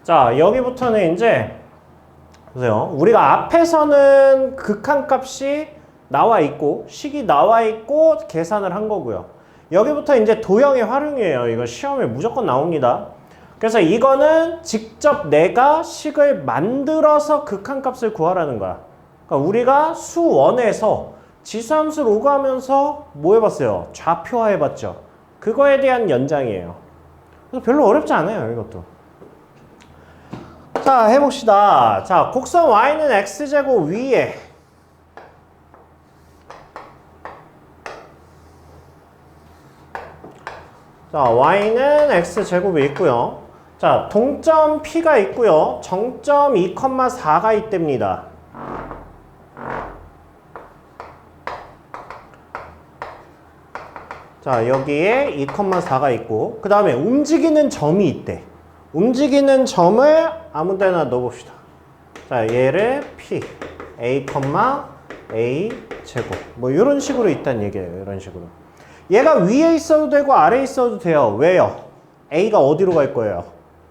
자, 여기부터는 이제 보세요. 우리가 앞에서는 극한값이 나와 있고 식이 나와 있고 계산을 한 거고요. 여기부터 이제 도형의 활용이에요. 이거 시험에 무조건 나옵니다. 그래서 이거는 직접 내가 식을 만들어서 극한값을 구하라는 거야. 그러니까 우리가 수원에서 지수함수를 오가면서 뭐 해봤어요? 좌표화 해봤죠. 그거에 대한 연장이에요. 그래서 별로 어렵지 않아요, 이것도. 자, 해봅시다. 자, 곡선 y는 x제곱 위에 자, y는 x제곱이 있고요. 자, 동점 P가 있고요. 정점 2,4가 있답니다. 자, 여기에 2,4가 있고 그 다음에 움직이는 점이 있대. 움직이는 점을 아무 데나 넣어봅시다. 자, 얘를 P, A, A 제곱 뭐 이런 식으로 있다는 얘기예요. 이런 식으로. 얘가 위에 있어도 되고 아래에 있어도 돼요. 왜요? A가 어디로 갈 거예요?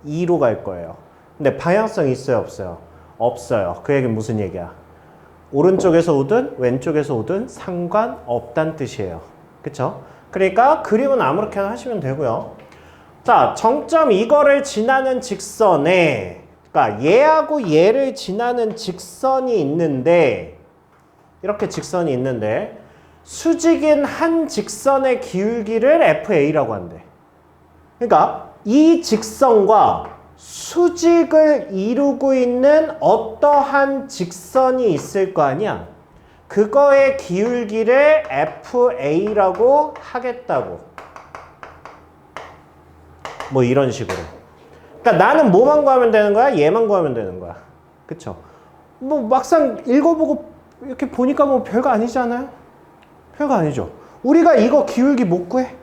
2로 갈 거예요. 근데 방향성이 있어요? 없어요? 없어요. 그 얘기는 무슨 얘기야? 오른쪽에서 오든 왼쪽에서 오든 상관없다는 뜻이에요. 그쵸? 그러니까 그림은 아무렇게나 하시면 되고요. 자, 정점 이거를 지나는 직선에 그러니까 얘하고 얘를 지나는 직선이 있는데 이렇게 직선이 있는데 수직인 한 직선의 기울기를 FA라고 한대. 그러니까 이 직선과 수직을 이루고 있는 어떠한 직선이 있을 거 아니야. 그거의 기울기를 FA라고 하겠다고. 뭐 이런 식으로. 그러니까 나는 뭐만 구하면 되는 거야? 얘만 구하면 되는 거야. 그쵸? 뭐 막상 읽어보고 이렇게 보니까 뭐 별거 아니지 않아요? 별거 아니죠. 우리가 이거 기울기 못 구해?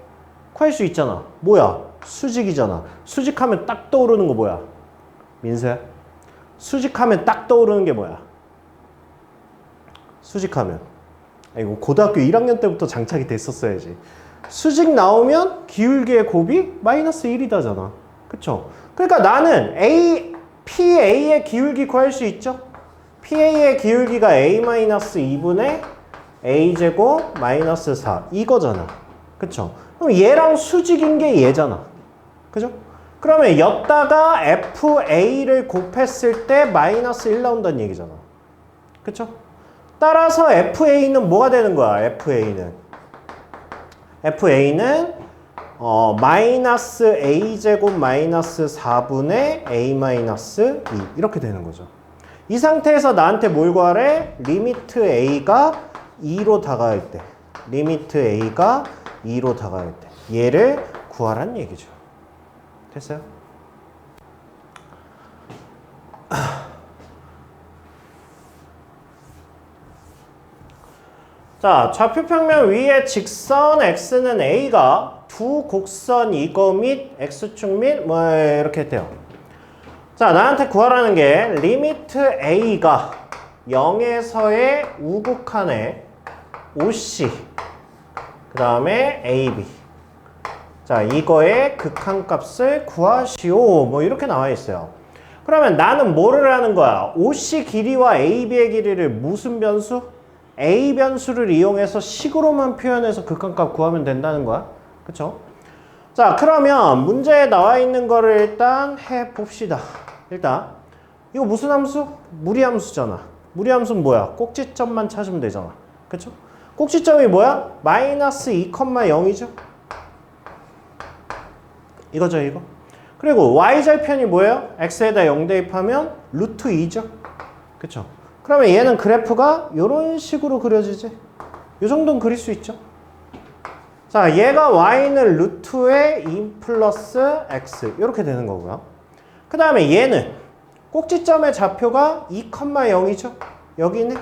구할 수 있잖아. 뭐야? 수직이잖아. 수직하면 딱 떠오르는 거 뭐야? 민서야? 수직하면 딱 떠오르는 게 뭐야? 수직하면. 이거 고등학교 1학년 때부터 장착이 됐었어야지. 수직 나오면 기울기의 곱이 마이너스 1이다잖아. 그쵸? 그러니까 나는 PA의 기울기 구할 수 있죠? PA의 기울기가 A-2분의 A제곱 마이너스 4 이거잖아. 그쵸? 그럼 얘랑 수직인 게 얘잖아. 그죠? 그러면 였다가 FA를 곱했을 때 마이너스 1 나온다는 얘기잖아. 그쵸? 따라서 FA는 뭐가 되는 거야? FA는 마이너스 A제곱 마이너스 4분의 A 마이너스 2 이렇게 되는 거죠. 이 상태에서 나한테 뭘 구하래? 리미트 A가 2로 다가갈 때 리미트 A가 2로 다가갈 때 얘를 구하란 얘기죠. 됐어요? 자, 좌표평면 위에 직선 x는 a가 두 곡선 이거 및 x축 및 뭐 이렇게 돼요. 자, 나한테 구하라는 게 리미트 a가 0에서의 우극한에 OC 그 다음에 AB 자, 이거의 극한값을 구하시오 뭐 이렇게 나와 있어요. 그러면 나는 뭐를 하는 거야? OC 길이와 AB의 길이를 무슨 변수? A 변수를 이용해서 식으로만 표현해서 극한값 구하면 된다는 거야. 그쵸? 자, 그러면 문제에 나와 있는 거를 일단 해봅시다. 일단 이거 무슨 함수? 무리함수잖아. 무리함수는 뭐야? 꼭지점만 찾으면 되잖아. 그쵸? 꼭지점이 뭐야? 마이너스 2,0이죠? 이거죠, 이거. 그리고 y절편이 뭐예요? x에다 0 대입하면 루트 2죠? 그쵸? 그러면 얘는 그래프가 이런 식으로 그려지지? 이 정도는 그릴 수 있죠? 자, 얘가 y는 루트의 2 플러스 x 이렇게 되는 거고요. 그 다음에 얘는 꼭지점의 좌표가 2,0이죠? 여기네.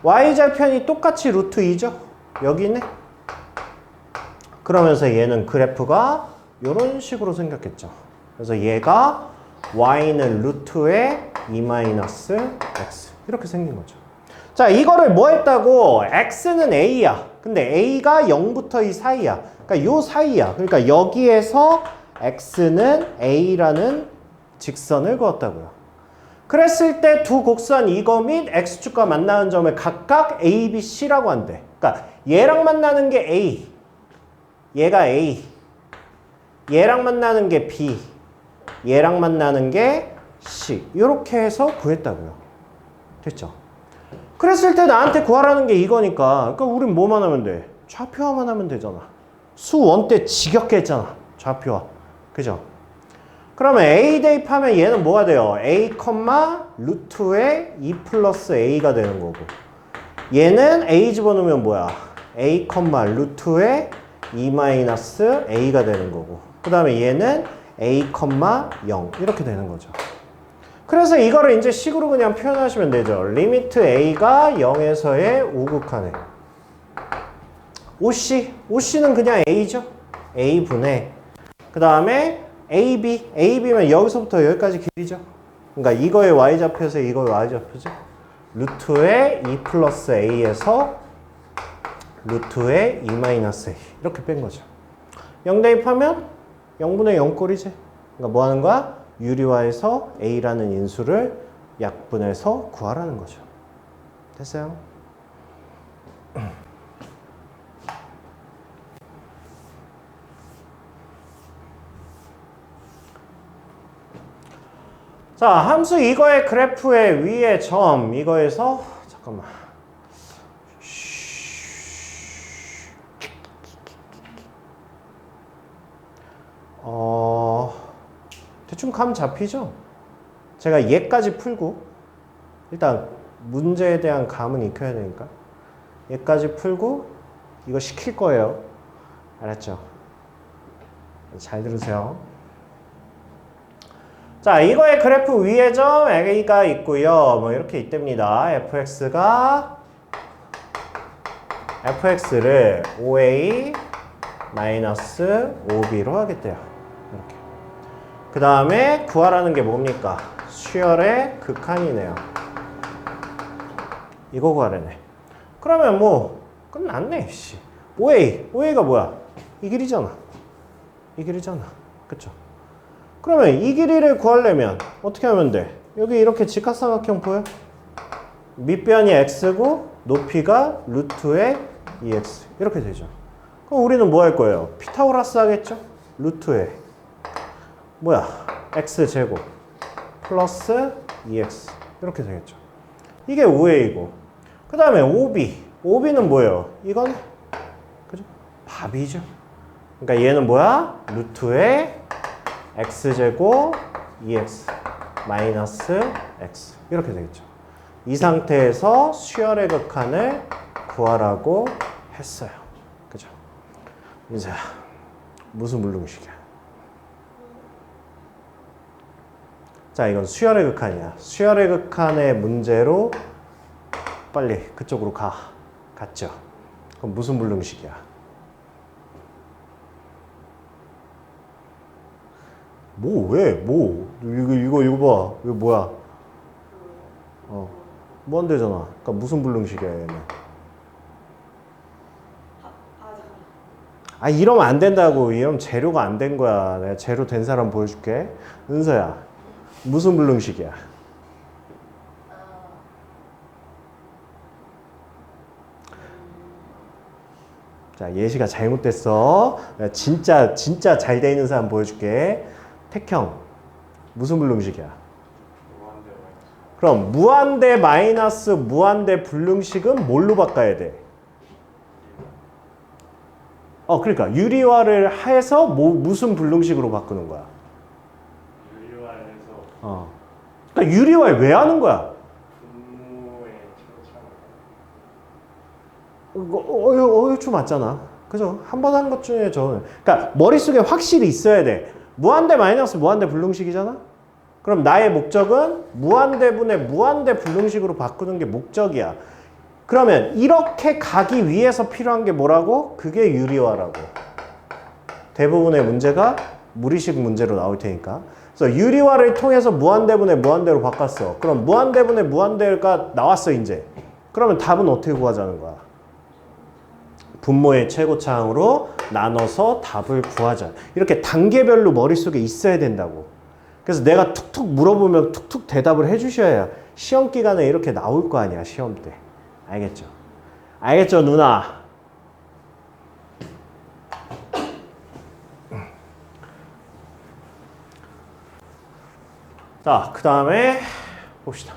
y절편이 똑같이 루트 2죠? 여기네. 그러면서 얘는 그래프가 이런 식으로 생겼겠죠. 그래서 얘가 y는 루트의 2 마이너스 x 이렇게 생긴 거죠. 자, 이거를 뭐 했다고? x는 a야. 근데 a가 0부터 이 사이야. 그러니까 요 사이야. 그러니까 여기에서 x는 a라는 직선을 그었다고요. 그랬을 때 두 곡선 이거 및 x축과 만나는 점을 각각 A, B, C라고 한대. 그러니까 얘랑 만나는 게 A, 얘가 A, 얘랑 만나는 게 B, 얘랑 만나는 게 C. 이렇게 해서 구했다고요. 됐죠? 그랬을 때 나한테 구하라는 게 이거니까, 그러니까 우린 뭐만 하면 돼? 좌표화만 하면 되잖아. 수원 때 지겹게 했잖아. 좌표화. 그죠? 그러면 A 대입하면 얘는 뭐가 돼요? A, 루트의 2 플러스 A가 되는 거고, 얘는 A 집어넣으면 뭐야? A, 루트의 2 마이너스 A가 되는 거고, 그 다음에 얘는 A, 0 이렇게 되는 거죠. 그래서 이거를 이제 식으로 그냥 표현하시면 되죠. 리미트 A가 0에서의 우극한에 OC는 그냥 A죠. A분의 그 다음에 AB면 여기서부터 여기까지 길이죠. 그러니까 이거의 Y좌표에서 이거의 Y좌표죠. 루트의 2 플러스 A에서 루트의 2 마이너스 A 이렇게 뺀 거죠. 0 대입하면 0분의 0꼴이지. 그러니까 뭐 하는 거야? 유리화에서 A라는 인수를 약분해서 구하라는 거죠. 됐어요? 자, 함수 이거의 그래프의 위의 점 이거에서 잠깐만 대충 감 잡히죠? 제가 얘까지 풀고 일단 문제에 대한 감은 익혀야 되니까 얘까지 풀고 이거 시킬 거예요. 알았죠? 잘 들으세요. 자, 이거의 그래프 위의 점 A가 있고요. 뭐 이렇게 있답니다. fx를 5a 마이너스 5b로 하겠대요. 이렇게. 그 다음에 구하라는 게 뭡니까? 수열의 극한이네요. 이거 구하라네. 그러면 뭐 끝났네. 5a가 뭐야? 이 길이잖아. 그쵸? 그러면 이 길이를 구하려면 어떻게 하면 돼? 여기 이렇게 직각삼각형 보여? 밑변이 x고 높이가 루트의 2x 이렇게 되죠. 그럼 우리는 뭐 할 거예요? 피타고라스 하겠죠? 루트의 뭐야? x제곱 플러스 2x 이렇게 되겠죠. 이게 5a이고 그 다음에 5b는 뭐예요? 이건 그죠? 밥이죠. 그러니까 얘는 뭐야? 루트의 x제곱 2x 마이너스 x 이렇게 되겠죠. 이 상태에서 수열의 극한을 구하라고 했어요. 그죠? 이제 무슨 물름식이야? 자, 이건 수열의 극한이야. 수열의 극한의 문제로 빨리 그쪽으로 갔죠. 그럼 무슨 물름식이야? 왜? 이거 봐. 이거 뭐야? 무한대잖아. 그러니까 무슨 불능식이야, 얘는? 이러면 안 된다고. 이러면 재료가 안 된 거야. 내가 재료 된 사람 보여줄게. 은서야, 무슨 불능식이야? 자, 예시가 잘못됐어. 진짜 잘 돼 있는 사람 보여줄게. 택형, 무슨 불능식이야? 그럼 무한대 마이너스 무한대 불능식은 뭘로 바꿔야 돼? 그러니까 유리화를 해서 무슨 불능식으로 바꾸는 거야? 유리화해서. 그러니까 유리화를 왜 하는 거야? 분모의 최고차가. 좀 맞잖아. 그죠? 한 번 한 것 중에 저는. 그러니까 머릿속에 확실히 있어야 돼. 무한대 마이너스 무한대 불능식이잖아? 그럼 나의 목적은 무한대분의 무한대 불능식으로 바꾸는 게 목적이야. 그러면 이렇게 가기 위해서 필요한 게 뭐라고? 그게 유리화라고. 대부분의 문제가 무리식 문제로 나올 테니까. 그래서 유리화를 통해서 무한대분의 무한대로 바꿨어. 그럼 무한대분의 무한대가 나왔어, 이제. 그러면 답은 어떻게 구하자는 거야? 분모의 최고차항으로 나눠서 답을 구하자. 이렇게 단계별로 머릿속에 있어야 된다고. 그래서 내가 툭툭 물어보면 툭툭 대답을 해주셔야 시험 기간에 이렇게 나올 거 아니야, 시험 때. 알겠죠? 알겠죠, 누나? 자, 그 다음에 봅시다.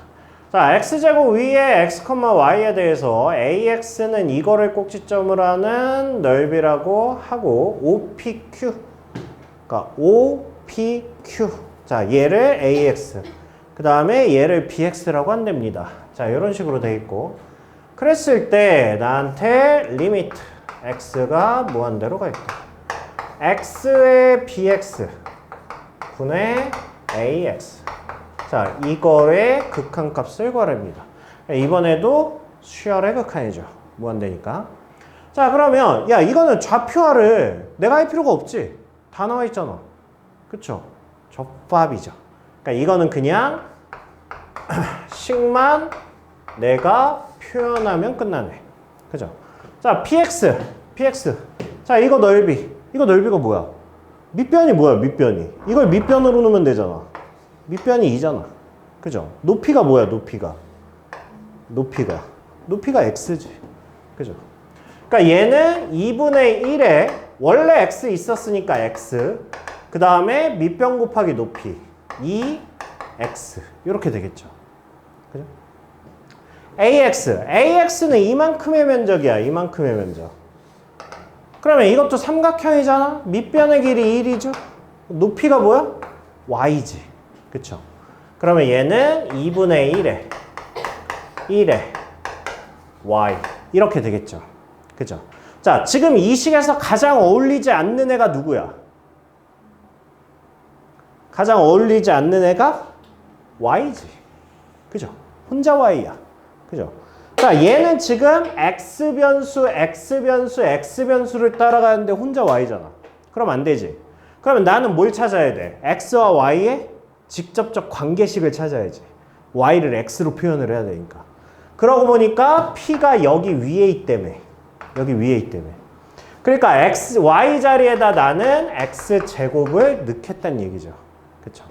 자, x제곱 위에 x, y에 대해서 ax는 이거를 꼭지점으로 하는 넓이라고 하고 OPQ, 그러니까 OPQ. 자, 얘를 ax, 그 다음에 얘를 bx라고 한답니다. 자, 이런 식으로 돼 있고, 그랬을 때 나한테 리미트 x가 무한대로 가 있다. x의 bx 분의 ax. 자, 이거의 극한값을 구하랍니다. 이번에도 수열의 극한이죠. 무한대니까. 자, 그러면 야, 이거는 좌표화를 내가 할 필요가 없지. 다 나와 있잖아. 그쵸? 접합이죠. 그러니까 이거는 그냥 식만 내가 표현하면 끝나네. 그죠? 자, px. 자, 이거 넓이가 뭐야? 밑변이 뭐야, 밑변이? 이걸 밑변으로 놓으면 되잖아. 밑변이 2잖아. 그죠? 높이가 뭐야, 높이가 x지. 그죠? 그러니까 얘는 2분의 1에 원래 x 있었으니까 x, 그 다음에 밑변 곱하기 높이 2x 이렇게 되겠죠. 그죠? AX는 이만큼의 면적이야. 이만큼의 면적. 그러면 이것도 삼각형이잖아. 밑변의 길이 1이죠. 높이가 뭐야? y지. 그쵸? 그러면 얘는 2분의 1에 y 이렇게 되겠죠. 그죠? 자, 지금 이 식에서 가장 어울리지 않는 애가 누구야? 가장 어울리지 않는 애가 y지. 그죠? 혼자 y야. 그죠? 자, 얘는 지금 x변수를 따라가는데 혼자 y잖아. 그럼 안 되지. 그러면 나는 뭘 찾아야 돼? x와 y의 직접적 관계식을 찾아야지. y를 x로 표현을 해야 되니까. 그러고 보니까 p가 여기 위에 있다며. 그러니까 y 자리에다 나는 x제곱을 넣겠다는 얘기죠. 그쵸?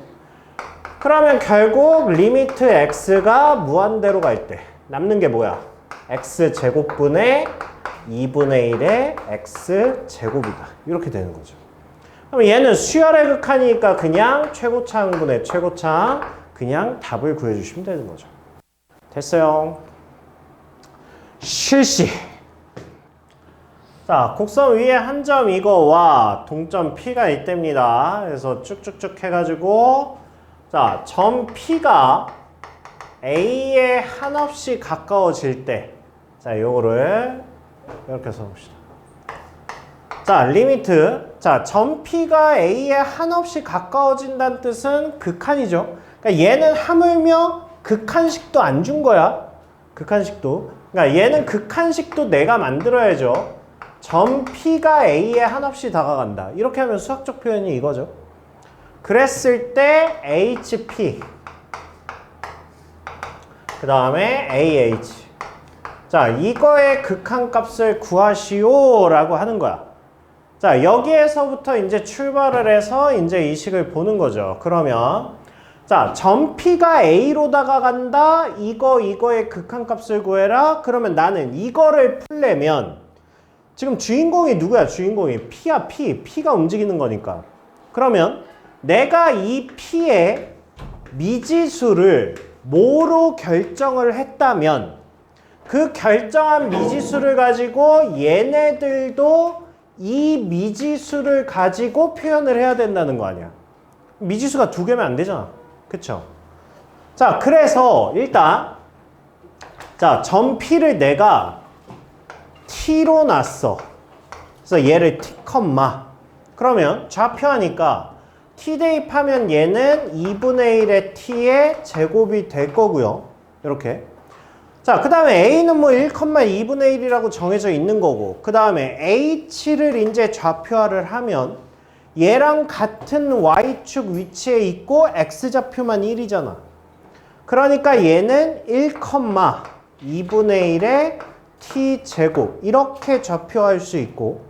그러면 결국 리미트 x가 무한대로 갈 때 남는 게 뭐야? x제곱분의 2분의 1의 x제곱이다. 이렇게 되는 거죠. 그럼 얘는 수열의 극한이니까 그냥 최고차항분의 최고차항, 그냥 답을 구해주시면 되는 거죠. 됐어요. 실시. 자, 곡선 위에 한 점 이거와 동점 P가 있답니다. 그래서 쭉쭉쭉 해가지고 자, 점 P가 A에 한없이 가까워질 때, 자, 요거를 이렇게 써봅시다. 자, 리미트. 자, 점 P가 A에 한없이 가까워진다는 뜻은 극한이죠. 그러니까 얘는 하물며 극한식도 안 준 거야. 극한식도. 그러니까 얘는 극한식도 내가 만들어야죠. 점 P가 A에 한없이 다가간다. 이렇게 하면 수학적 표현이 이거죠. 그랬을 때 HP, 그 다음에 AH. 자, 이거의 극한값을 구하시오 라고 하는 거야. 자, 여기에서부터 이제 출발을 해서 이제 이 식을 보는 거죠. 그러면 자, 점 P가 A로 다가간다. 이거의 극한값을 구해라. 그러면 나는 이거를 풀려면 지금 주인공이 누구야? 주인공이 P야, P. P가 움직이는 거니까. 그러면 내가 이 P의 미지수를 뭐로 결정을 했다면 그 결정한 미지수를 가지고 얘네들도 이 미지수를 가지고 표현을 해야 된다는 거 아니야. 미지수가 두 개면 안 되잖아. 그쵸? 자, 그래서 일단 자, 점 P를 내가 T로 놨어. 그래서 얘를 T, 그러면 좌표하니까 T 대입하면 얘는 2분의 1의 T의 제곱이 될 거고요. 이렇게. 자, 그 다음에 A는 뭐 1,2분의 1이라고 정해져 있는 거고, 그 다음에 H를 이제 좌표화를 하면 얘랑 같은 Y축 위치에 있고 X좌표만 1이잖아. 그러니까 얘는 1,2분의 1의 T제곱 이렇게 좌표할 수 있고,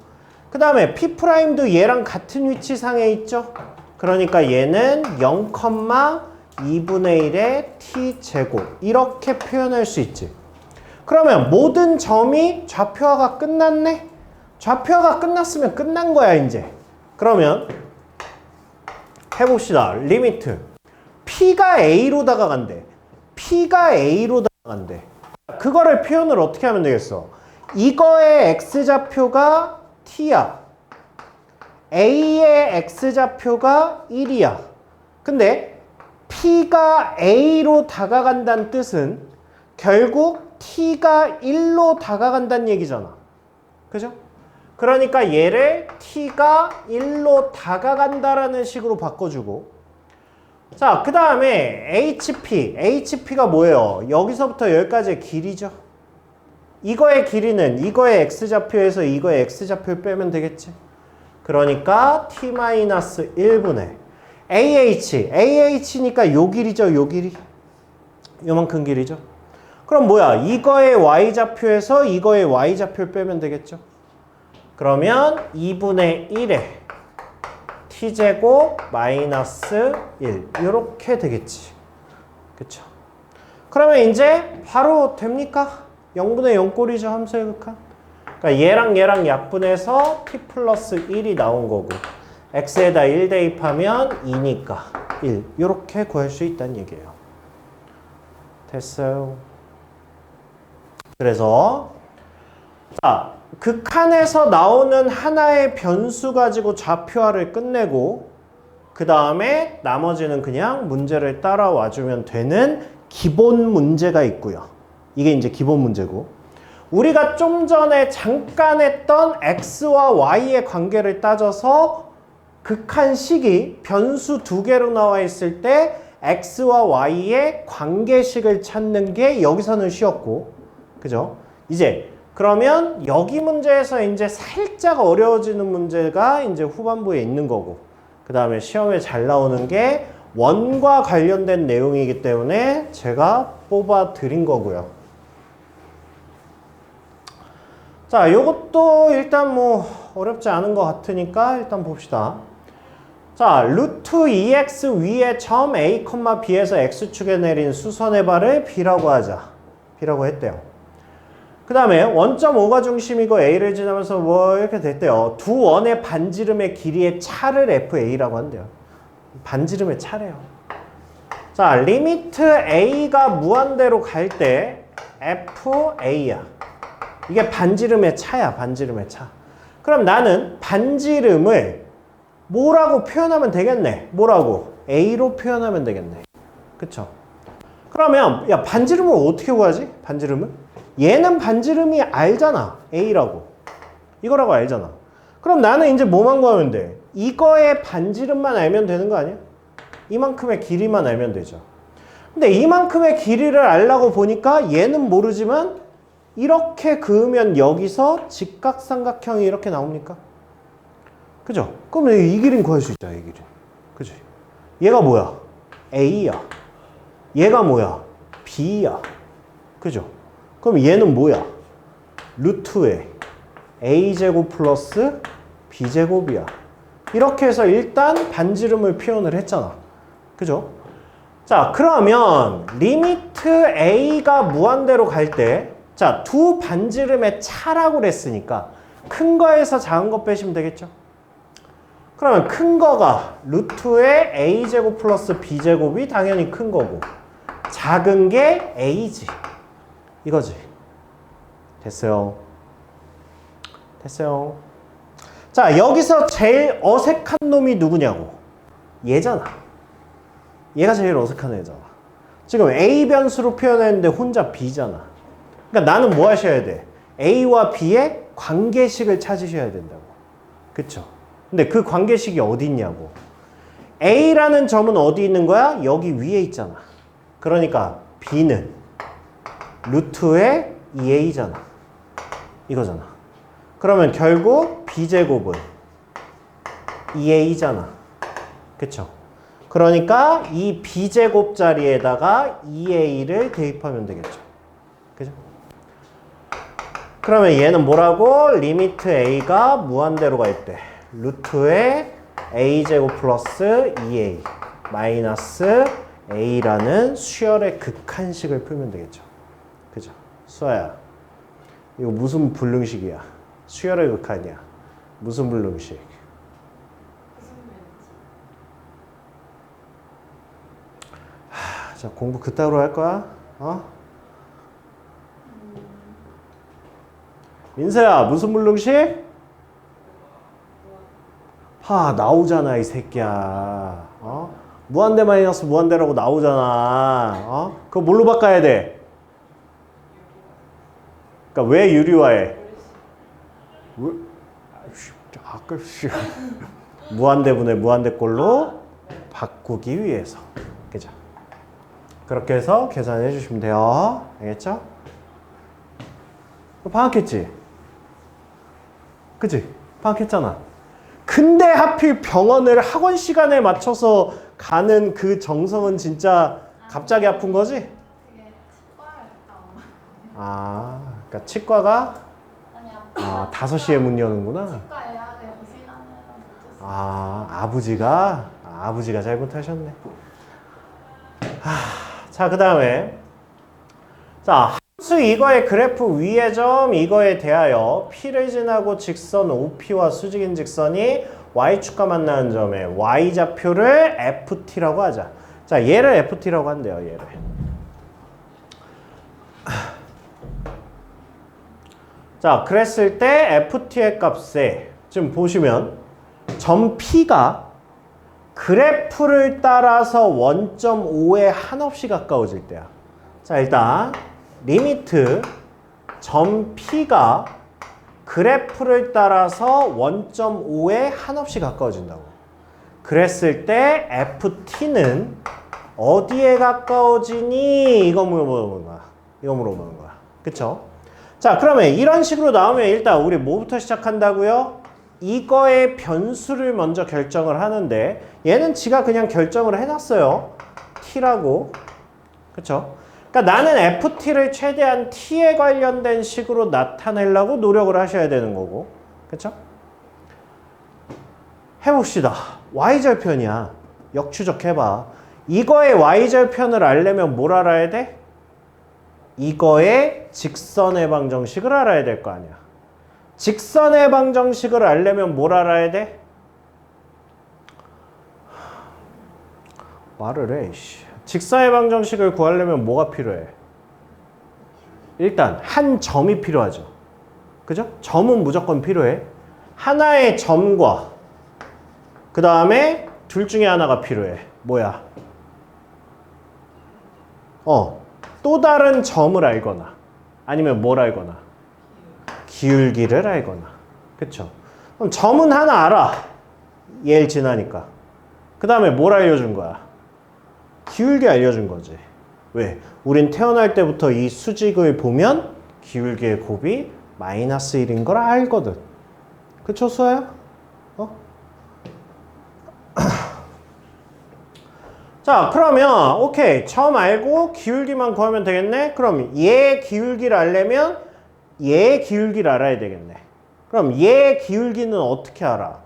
그 다음에 P'도 얘랑 같은 위치상에 있죠. 그러니까 얘는 0,2분의 1의 t제곱 이렇게 표현할 수 있지. 그러면 모든 점이 좌표화가 끝났네? 좌표화가 끝났으면 끝난 거야 이제. 그러면 해봅시다. 리미트 p가 a로 다가간대. p가 a로 다가간대. 그거를 표현을 어떻게 하면 되겠어? 이거의 x좌표가 t야. a의 x좌표가 1이야. 근데 p가 a로 다가간다는 뜻은 결국 t가 1로 다가간다는 얘기잖아. 그죠? 그러니까 얘를 t가 1로 다가간다라는 식으로 바꿔주고, 자, 그 다음에 HP가 뭐예요? 여기서부터 여기까지의 길이죠. 이거의 길이는 이거의 x좌표에서 이거의 x좌표를 빼면 되겠지. 그러니까 t-1분의 AH니까 요 길이죠, 요 길이. 요만큼 길이죠. 그럼 뭐야? 이거의 y좌표에서 이거의 y좌표를 빼면 되겠죠. 그러면 2분의 1에 t제곱 마이너스 1 이렇게 되겠지. 그쵸? 그러면 이제 바로 됩니까? 0분의 0꼴이죠, 함수의 극한. 그러니까 얘랑 약분해서 t 플러스 1이 나온 거고 x에다 1 대입하면 2니까 1 이렇게 구할 수 있다는 얘기예요. 됐어요. 그래서 자, 극한에서 나오는 하나의 변수 가지고 좌표화를 끝내고 그 다음에 나머지는 그냥 문제를 따라와 주면 되는 기본 문제가 있고요. 이게 이제 기본 문제고, 우리가 좀 전에 잠깐 했던 x와 y의 관계를 따져서 극한식이 변수 두 개로 나와 있을 때 x와 y의 관계식을 찾는 게 여기서는 쉬웠고, 그죠? 이제 그러면 여기 문제에서 이제 살짝 어려워지는 문제가 이제 후반부에 있는 거고, 그 다음에 시험에 잘 나오는 게 원과 관련된 내용이기 때문에 제가 뽑아 드린 거고요. 자, 요것도 일단 뭐 어렵지 않은 것 같으니까 일단 봅시다. 자, 루트 2x 위에 점 a, b에서 x축에 내린 수선의 발을 b라고 하자. b라고 했대요. 그 다음에 원점 5가 중심이고 a를 지나면서 뭐 이렇게 됐대요. 두 원의 반지름의 길이의 차를 fa라고 한대요. 반지름의 차래요. 자, 리미트 a가 무한대로 갈 때 fa야. 이게 반지름의 차야, 반지름의 차. 그럼 나는 반지름을 뭐라고 표현하면 되겠네? 뭐라고? a로 표현하면 되겠네. 그쵸? 그러면 야, 반지름을 어떻게 구하지? 반지름을? 얘는 반지름이 알잖아. a라고. 이거라고 알잖아. 그럼 나는 이제 뭐만 구하면 돼? 이거의 반지름만 알면 되는 거 아니야? 이만큼의 길이만 알면 되죠. 근데 이만큼의 길이를 알라고 보니까 얘는 모르지만 이렇게 그으면 여기서 직각삼각형이 이렇게 나옵니까? 그죠? 그럼 이 길이는 구할 수 있잖아, 이 길이. 그지? 얘가 뭐야? a야. 얘가 뭐야? b야. 그죠? 그럼 얘는 뭐야? 루트에 a제곱 플러스 b제곱이야. 이렇게 해서 일단 반지름을 표현을 했잖아. 그죠? 자, 그러면 리미트 a가 무한대로 갈 때, 자, 두 반지름의 차라고 그랬으니까 큰 거에서 작은 거 빼시면 되겠죠? 그러면 큰 거가 루트의 a제곱 플러스 b제곱이 당연히 큰 거고, 작은 게 a지. 이거지. 됐어요. 됐어요. 자, 여기서 제일 어색한 놈이 누구냐고. 얘잖아. 얘가 제일 어색한 애잖아. 지금 a 변수로 표현했는데 혼자 b잖아. 그러니까 나는 뭐 하셔야 돼? a와 b의 관계식을 찾으셔야 된다고. 그쵸? 근데 그 관계식이 어디 있냐고. a라는 점은 어디 있는 거야? 여기 위에 있잖아. 그러니까 b는 루트의 2a잖아. 이거잖아. 그러면 결국 b제곱은 2a잖아. 그쵸? 그러니까 이 b제곱 자리에다가 2a를 대입하면 되겠죠. 그죠? 그러면 얘는 뭐라고? 리미트 a가 무한대로 갈 때 루트의 a제곱 플러스 2a 마이너스 a라는 수열의 극한식을 풀면 되겠죠. 그죠? 수아야, 이거 무슨 불능식이야? 수열의 극한이야. 무슨 불능식? 자, 공부 그따위로 할 거야? 어? 민서야, 무슨 불능식? 나오잖아, 이 새끼야. 어? 무한대 마이너스 무한대라고 나오잖아. 어? 그거 뭘로 바꿔야 돼? 그러니까 왜 유리화해? 아까 무한대분의 무한대꼴로 바꾸기 위해서. 그죠? 그렇게 해서 계산해 주시면 돼요. 알겠죠? 방학했지? 그치? 방학했잖아. 근데 하필 병원을 학원 시간에 맞춰서 가는 그 정성은 진짜 갑자기 아픈 거지? 그게 치과에 갔다 온 그러니까 치과가 아니 5시에 문 여는구나. 치과 예약을 그 시간에 못했어. 아버지가 잘못하셨네. 자, 그 다음에 자, 함수 이거의 그래프 위의 점 이거에 대하여 P를 지나고 직선 OP와 수직인 직선이 Y축과 만나는 점에 Y좌표를 FT라고 하자. 자, 얘를 FT라고 한대요, 얘를. 자, 그랬을 때 FT의 값에 지금 보시면 점 P가 그래프를 따라서 원점 O에 한없이 가까워질 때야. 자, 일단 리미트 점 P가 그래프를 따라서 원점 O에 한없이 가까워진다고. 그랬을 때 FT는 어디에 가까워지니? 이거 물어보는 거야. 이거 물어보는 거야. 그쵸? 자, 그러면 이런 식으로 나오면 일단 우리 뭐부터 시작한다고요? 이거의 변수를 먼저 결정을 하는데 얘는 지가 그냥 결정을 해놨어요. T라고. 그쵸? 그러니까 나는 FT를 최대한 T에 관련된 식으로 나타내려고 노력을 하셔야 되는 거고. 그쵸? 해봅시다. Y절편이야. 역추적해봐. 이거의 Y절편을 알려면 뭘 알아야 돼? 이거의 직선의 방정식을 알아야 될 거 아니야. 직선의 방정식을 알려면 뭘 알아야 돼? 말을 해. 직선의 방정식을 구하려면 뭐가 필요해? 일단 한 점이 필요하죠. 그죠? 점은 무조건 필요해. 하나의 점과 그 다음에 둘 중에 하나가 필요해. 뭐야? 또 다른 점을 알거나 아니면 뭘 알거나 기울기를 알거나. 그쵸? 그럼 점은 하나 알아. 얘를 지나니까. 그 다음에 뭘 알려준 거야? 기울기 알려준 거지. 왜? 우린 태어날 때부터 이 수직을 보면 기울기의 곱이 마이너스 1인 걸 알거든. 그쵸, 수아야? 자, 그러면 오케이. 점 알고 기울기만 구하면 되겠네? 그럼 얘 기울기를 알려면 얘 기울기를 알아야 되겠네. 그럼 얘 기울기는 어떻게 알아?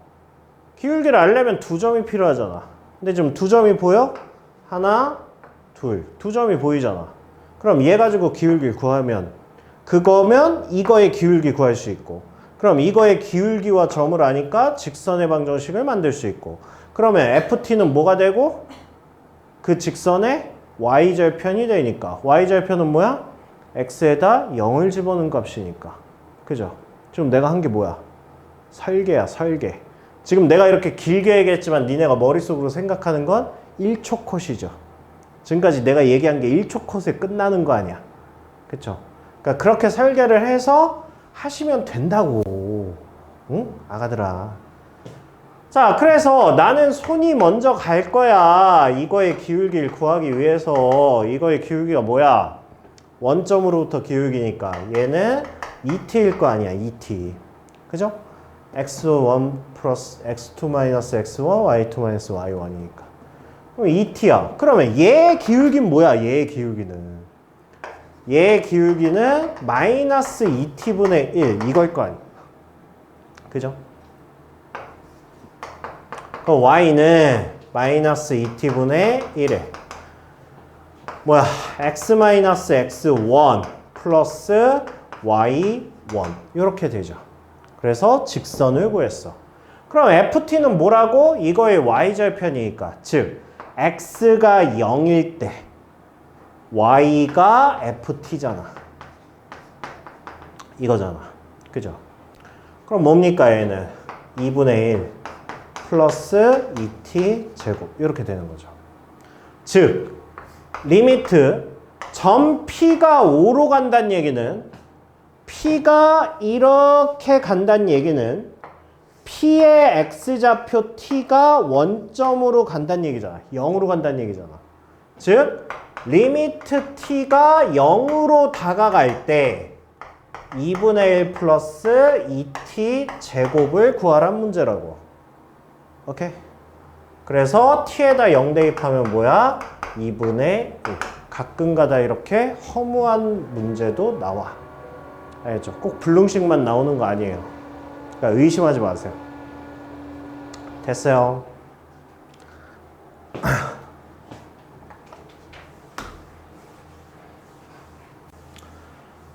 기울기를 알려면 두 점이 필요하잖아. 근데 지금 두 점이 보여? 하나, 둘. 두 점이 보이잖아. 그럼 얘 가지고 기울기를 구하면 그거면 이거의 기울기 구할 수 있고, 그럼 이거의 기울기와 점을 아니까 직선의 방정식을 만들 수 있고, 그러면 FT는 뭐가 되고? 그 직선의 Y절편이 되니까 Y절편은 뭐야? X에다 0을 집어넣은 값이니까. 그죠? 지금 내가 한 게 뭐야? 설계야, 설계. 지금 내가 이렇게 길게 얘기했지만 니네가 머릿속으로 생각하는 건 1초 컷이죠. 지금까지 내가 얘기한 게 1초 컷에 끝나는 거 아니야. 그쵸? 그러니까 그렇게 설계를 해서 하시면 된다고. 응? 아가들아. 자, 그래서 나는 손이 먼저 갈 거야. 이거의 기울기를 구하기 위해서. 이거의 기울기가 뭐야? 원점으로부터 기울기니까 얘는 2t일 거 아니야. 2t. 그죠? x1 플러스 x2 마이너스 x1 y2 마이너스 y1이니까. 그럼 2t야. 그러면 얘 기울기는 뭐야? 얘 기울기는. 얘 기울기는 마이너스 2t분의 1 이걸 거 아니야. 그죠? 그럼 y는 마이너스 2t분의 1에 뭐야 x-x1 플러스 y1 이렇게 되죠. 그래서 직선을 구했어. 그럼 ft는 뭐라고? 이거의 y절편이니까 즉 x가 0일 때 y가 ft잖아. 이거잖아. 그죠? 그럼 뭡니까 얘는? 2분의 1 플러스 2t 제곱 이렇게 되는 거죠. 즉 리미트 점 p가 5로 간다는 얘기는 p가 이렇게 간다는 얘기는 p의 x좌표 t가 원점으로 간다는 얘기잖아. 0으로 간다는 얘기잖아. 즉 리미트 t가 0으로 다가갈 때 2분의 1 플러스 2t 제곱을 구하란 문제라고. 오케이? 그래서 t에다 0 대입하면 뭐야? 2분의 1. 가끔가다 이렇게 허무한 문제도 나와. 알겠죠? 꼭 불능식만 나오는 거 아니에요. 그러니까 의심하지 마세요. 됐어요.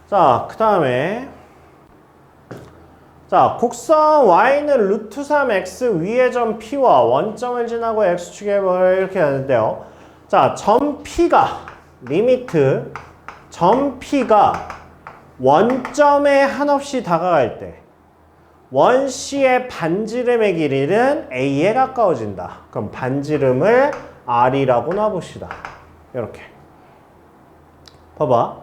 자, 그 다음에 자, 곡선 y는 루트 3x 위의 점 p와 원점을 지나고 x축에 이렇게 하는데요. 자, 점 p가 리미트 점 p가 원점에 한없이 다가갈 때 원C의 반지름의 길이는 a에 가까워진다. 그럼 반지름을 r이라고 놔봅시다. 이렇게 봐봐.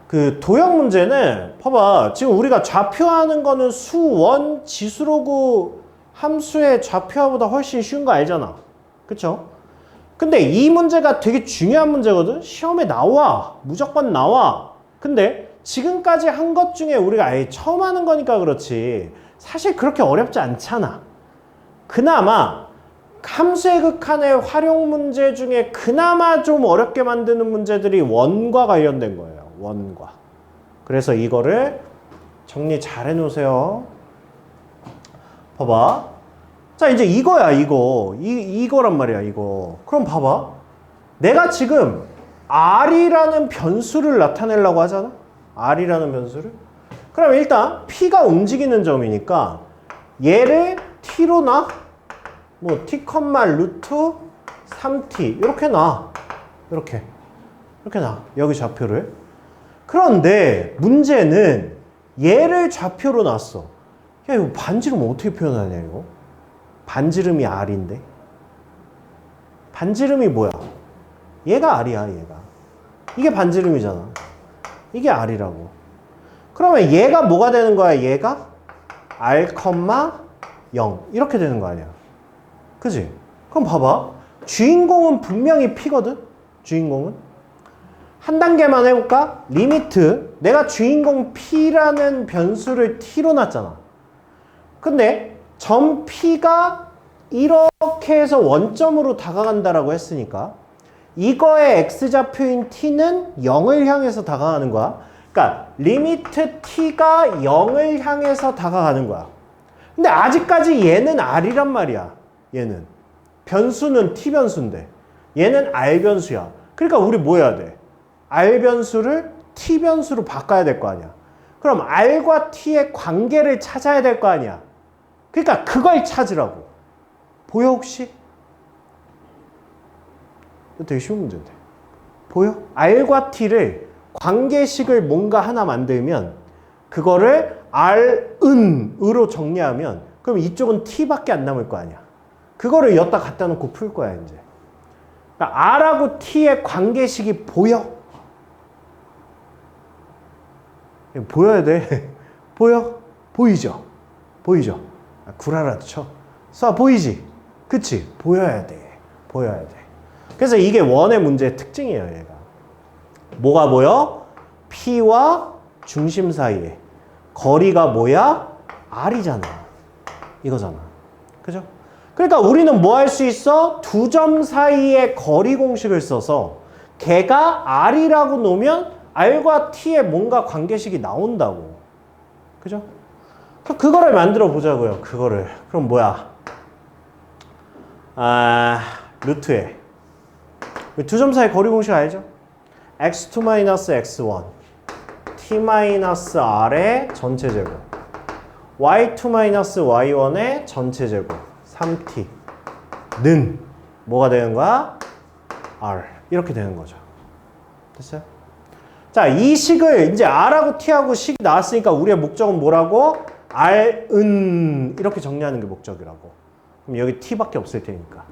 그 도형 문제는 봐봐. 지금 우리가 좌표하는 거는 수원 지수로그 함수의 좌표화보다 훨씬 쉬운 거 알잖아. 그쵸? 근데 이 문제가 되게 중요한 문제거든. 시험에 나와. 무조건 나와. 근데 지금까지 한 것 중에 우리가 아예 처음 하는 거니까 그렇지 사실 그렇게 어렵지 않잖아. 그나마 함수의 극한의 활용 문제 중에 그나마 좀 어렵게 만드는 문제들이 원과 관련된 거예요. 원과. 그래서 이거를 정리 잘 해놓으세요. 봐봐. 자, 이제 이거야, 이거. 이거란 말이야, 이거. 그럼 봐봐. 내가 지금 r이라는 변수를 나타내려고 하잖아? r이라는 변수를. 그럼 일단 p가 움직이는 점이니까 얘를 t로 놔. 뭐 t, 루트 3t 이렇게 놔. 이렇게 놔. 여기 좌표를. 그런데 문제는 얘를 좌표로 놨어. 야, 이거 반지름 어떻게 표현하냐, 이거? 반지름이 r인데? 반지름이 뭐야? 얘가 r이야, 얘가. 이게 반지름이잖아. 이게 r이라고. 그러면 얘가 뭐가 되는 거야, 얘가? r, 0. 이렇게 되는 거 아니야. 그지? 그럼 봐봐. 주인공은 분명히 p거든? 주인공은. 한 단계만 해볼까? 리미트. 내가 주인공 p라는 변수를 t로 놨잖아. 근데 점 p가 이렇게 해서 원점으로 다가간다라고 했으니까 이거의 x좌표인 t는 0을 향해서 다가가는 거야. 그러니까 리미트 t가 0을 향해서 다가가는 거야. 근데 아직까지 얘는 r이란 말이야. 얘는. 변수는 t 변수인데 얘는 r 변수야. 그러니까 우리 뭐 해야 돼? r 변수를 t 변수로 바꿔야 될 거 아니야. 그럼 r과 t의 관계를 찾아야 될 거 아니야. 그러니까 그걸 찾으라고. 보여 혹시? 이거 되게 쉬운 문제인데. 보여? r과 t를 관계식을 뭔가 하나 만들면 그거를 r은으로 정리하면 그럼 이쪽은 t밖에 안 남을 거 아니야. 그거를 여기다 갖다 놓고 풀 거야 이제. 그러니까 r하고 t의 관계식이 보여? 보여야 돼. 보여? 보이죠? 보이죠? 구라라도 쳐. 쏴 보이지? 그치? 보여야 돼. 보여야 돼. 그래서 이게 원의 문제의 특징이에요, 얘가. 뭐가 보여? P와 중심 사이에. 거리가 뭐야? R이잖아. 이거잖아. 그죠? 그러니까 우리는 뭐 할 수 있어? 두 점 사이의 거리 공식을 써서 걔가 R이라고 놓으면 R과 T의 뭔가 관계식이 나온다고. 그죠? 그거를 만들어 보자고요. 그거를. 그럼 뭐야? 루트에 두 점 사이 거리 공식 알죠? x2 마이너스 x1 t 마이너스 r의 전체 제곱 y2 마이너스 y1의 전체 제곱 3t 는 뭐가 되는 거야? r 이렇게 되는 거죠. 됐어요? 자, 이 식을 이제 r하고 t하고 식이 나왔으니까 우리의 목적은 뭐라고? r은 이렇게 정리하는 게 목적이라고. 그럼 여기 t밖에 없을 테니까.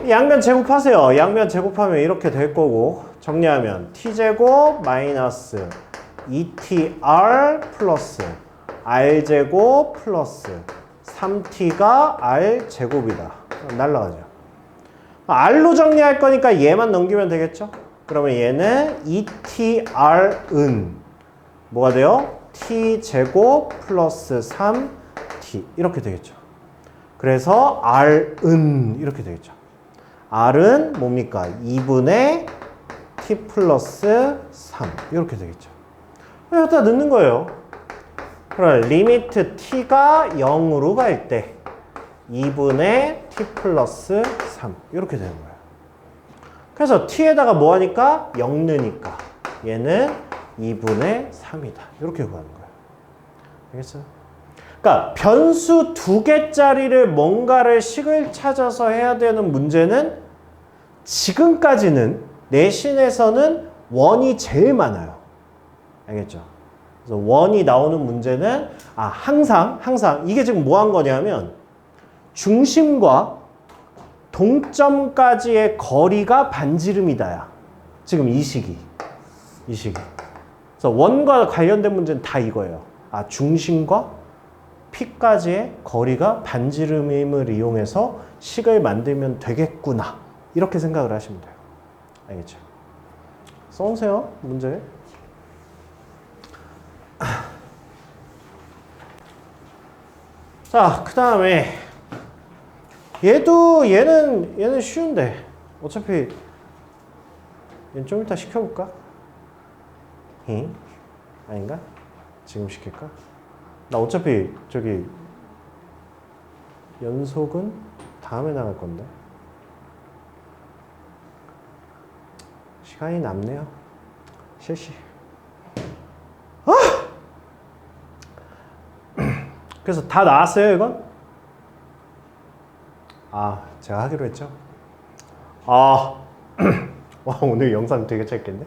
양면 제곱하세요. 양면 제곱하면 이렇게 될 거고 정리하면 t제곱 마이너스 2tr 플러스 r제곱 플러스 3t가 r제곱이다. 날라가죠. r로 정리할 거니까 얘만 넘기면 되겠죠? 그러면 얘는 2tr은 뭐가 돼요? t제곱 플러스 3t 이렇게 되겠죠. 그래서 r은 이렇게 되겠죠. r은 뭡니까? 2분의 t 플러스 3 이렇게 되겠죠. 여기다 넣는 거예요. 그럼 리미트 t가 0으로 갈 때 2분의 t 플러스 3 이렇게 되는 거예요. 그래서 t에다가 뭐 하니까? 0 넣으니까 얘는 2분의 3이다. 이렇게 구하는 거예요. 알겠어요? 그러니까 변수 2개짜리를 뭔가를 식을 찾아서 해야 되는 문제는 지금까지는 내신에서는 원이 제일 많아요. 알겠죠? 그래서 원이 나오는 문제는 항상 이게 지금 뭐 한 거냐면 중심과 동점까지의 거리가 반지름이다야. 지금 이 식이. 그래서 원과 관련된 문제는 다 이거예요. 중심과 P까지의 거리가 반지름임을 이용해서 식을 만들면 되겠구나. 이렇게 생각을 하시면 돼요. 알겠죠? 써오세요, 문제. 자, 그 다음에 얘는 쉬운데 어차피 얘는 좀 이따 시켜볼까? 아닌가? 지금 시킬까? 나 어차피 저기 연속은 다음에 나갈 건데 시간이 남네요. 실시. 그래서 다 나왔어요, 이건? 제가 하기로 했죠? 와, 오늘 영상 되게 짧겠네?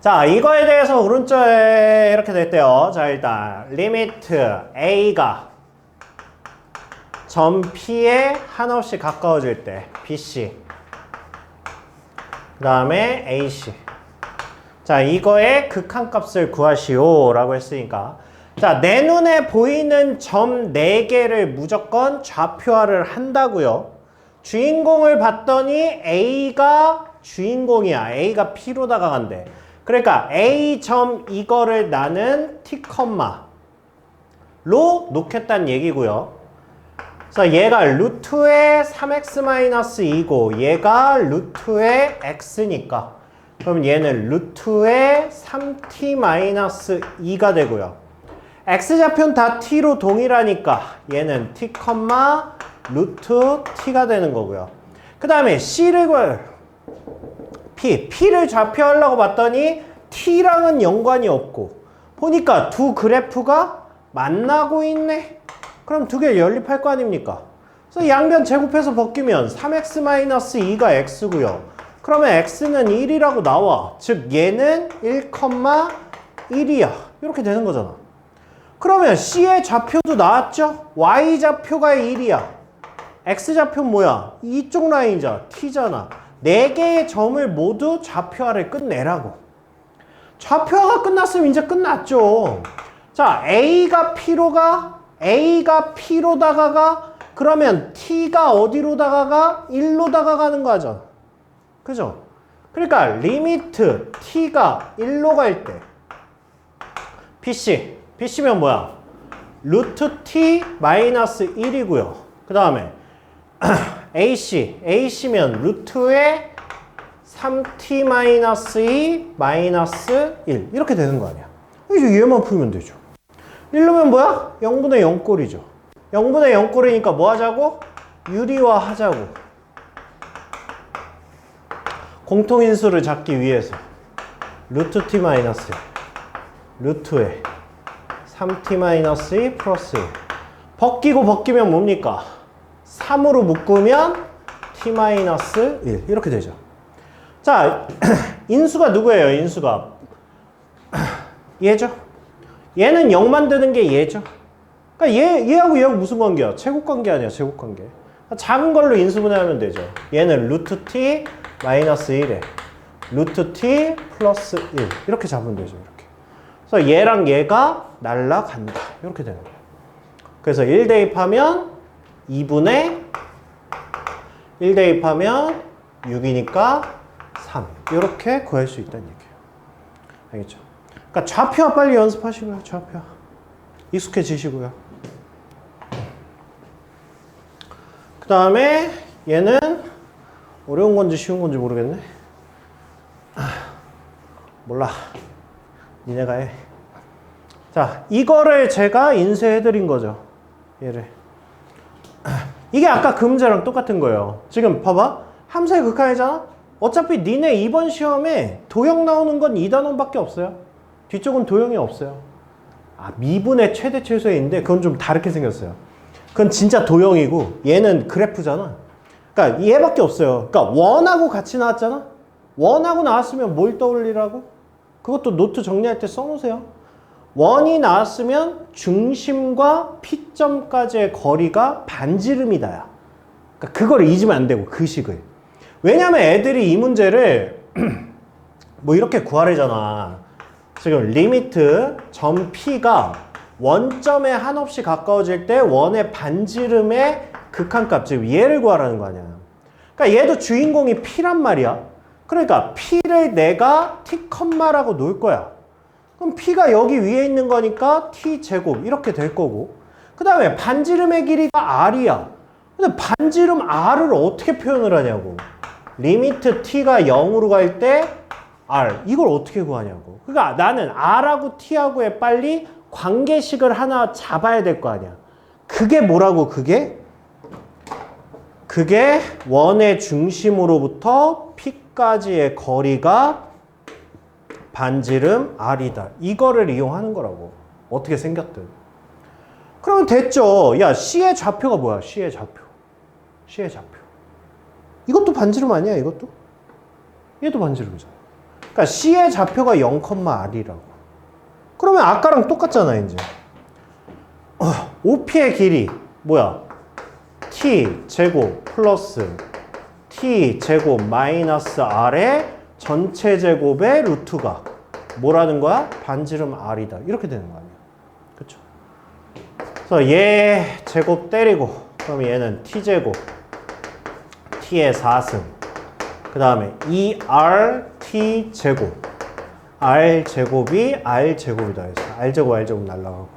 자, 이거에 대해서 오른쪽에 이렇게 됐대요. 자, 일단 리미트 a가 점 P에 한없이 가까워질 때 BC 그 다음에 AC. 자, 이거의 극한값을 구하시오 라고 했으니까 자, 내 눈에 보이는 점 4개를 무조건 좌표화를 한다고요. 주인공을 봤더니 A가 주인공이야. A가 P로 다가간대. 그러니까 A 점 이거를 나는 T, 로 놓겠다는 얘기고요. 그래서 얘가 루트의 3x-2고 얘가 루트의 x니까 그럼 얘는 루트의 3t-2가 되고요. x좌표는 다 t로 동일하니까 얘는 t, 루트 t가 되는 거고요. 그 다음에 P를 좌표하려고 봤더니 t랑은 연관이 없고 보니까 두 그래프가 만나고 있네. 그럼 두 개 연립할 거 아닙니까? 그래서 양변 제곱해서 벗기면 3x-2가 x고요. 그러면 x는 1이라고 나와. 즉 얘는 1,1이야. 이렇게 되는 거잖아. 그러면 C의 좌표도 나왔죠? Y좌표가 1이야. X좌표는 뭐야? 이쪽 라인이잖아. T잖아. 4개의 점을 모두 좌표화를 끝내라고. 좌표화가 끝났으면 이제 끝났죠. 자, A가 P로 다가가? 그러면 T가 어디로 다가가? 1로 다가가는 거죠. 그죠? 그러니까 리미트 T가 1로 갈 때 BC면 뭐야? 루트 T 마이너스 1이고요. 그 다음에 AC면 루트의 3T 마이너스 2 마이너스 1 이렇게 되는 거 아니야? 이제 얘만 풀면 되죠. 1로면 뭐야? 0분의 0꼴이죠. 0분의 0꼴이니까 뭐 하자고? 유리화 하자고. 공통인수를 잡기 위해서 루트 t 마이너스 루트에 3t-2 플러스 1 벗기고 벗기면 뭡니까? 3으로 묶으면 t-1 이렇게 되죠. 자, 인수가 누구예요? 인수가 얘죠. 얘는 0 만드는 게 얘죠. 그러니까 얘하고 얘하고 무슨 관계야? 제곱관계 아니야, 제곱관계. 작은 걸로 인수분해하면 되죠. 얘는 루트 t 마이너스 1에 루트 t 플러스 1 이렇게 잡으면 되죠. 이렇게. 그래서 얘랑 얘가 날라간다. 이렇게 되는 거예요. 그래서 1 대입하면 2분의 1 대입하면 6이니까 3 이렇게 구할 수 있다는 얘기예요. 알겠죠? 그러니까 좌표와 빨리 연습하시고요. 좌표 익숙해지시고요. 그 다음에 얘는 어려운 건지 쉬운 건지 모르겠네. 몰라. 니네가 해. 자, 이거를 제가 인쇄해드린 거죠. 얘를. 이게 아까 그 문제랑 똑같은 거예요. 지금 봐봐. 함수의 극한이잖아? 어차피 니네 이번 시험에 도형 나오는 건 2단원밖에 없어요. 뒤쪽은 도형이 없어요. 아, 미분의 최대 최소인데 그건 좀 다르게 생겼어요. 그건 진짜 도형이고 얘는 그래프잖아. 그러니까 얘밖에 없어요. 그러니까 원하고 같이 나왔잖아. 원하고 나왔으면 뭘 떠올리라고? 그것도 노트 정리할 때 써놓으세요. 원이 나왔으면 중심과 P점까지의 거리가 반지름이다야. 그러니까 그걸 잊으면 안 되고 그 식을. 왜냐면 애들이 이 문제를 뭐 이렇게 구하래잖아. 지금 리미트 점 P가 원점에 한없이 가까워질 때 원의 반지름의 극한값, 즉 얘를 구하라는 거 아니야. 그러니까 얘도 주인공이 P란 말이야. 그러니까 P를 내가 T 컴마라고 놓을 거야. 그럼 P가 여기 위에 있는 거니까 T제곱 이렇게 될 거고, 그 다음에 반지름의 길이가 R이야. 근데 반지름 R을 어떻게 표현을 하냐고. 리미트 T가 0으로 갈 때 R 이걸 어떻게 구하냐고. 그러니까 나는 R하고 T하고의 빨리 관계식을 하나 잡아야 될 거 아니야. 그게 뭐라고? 그게 원의 중심으로부터 P까지의 거리가 반지름 R이다. 이거를 이용하는 거라고. 어떻게 생겼든. 그러면 됐죠. 야, C의 좌표가 뭐야? C의 좌표. C의 좌표. 이것도 반지름 아니야? 이것도? 얘도 반지름이잖아. 그러니까 C의 좌표가 0,R이라고. 그러면 아까랑 똑같잖아, 이제. OP의 길이 뭐야? T 제곱 플러스 T 제곱 마이너스 R의 전체 제곱의 루트가 뭐라는 거야? 반지름 R이다. 이렇게 되는 거 아니야. 그쵸? 그래서 얘 제곱 때리고, 그럼 얘는 T 제곱, T의 4승. 그 다음에 2RT 제곱. R 제곱이 R 제곱이다 해서 R 제곱 R 제곱 날라가고,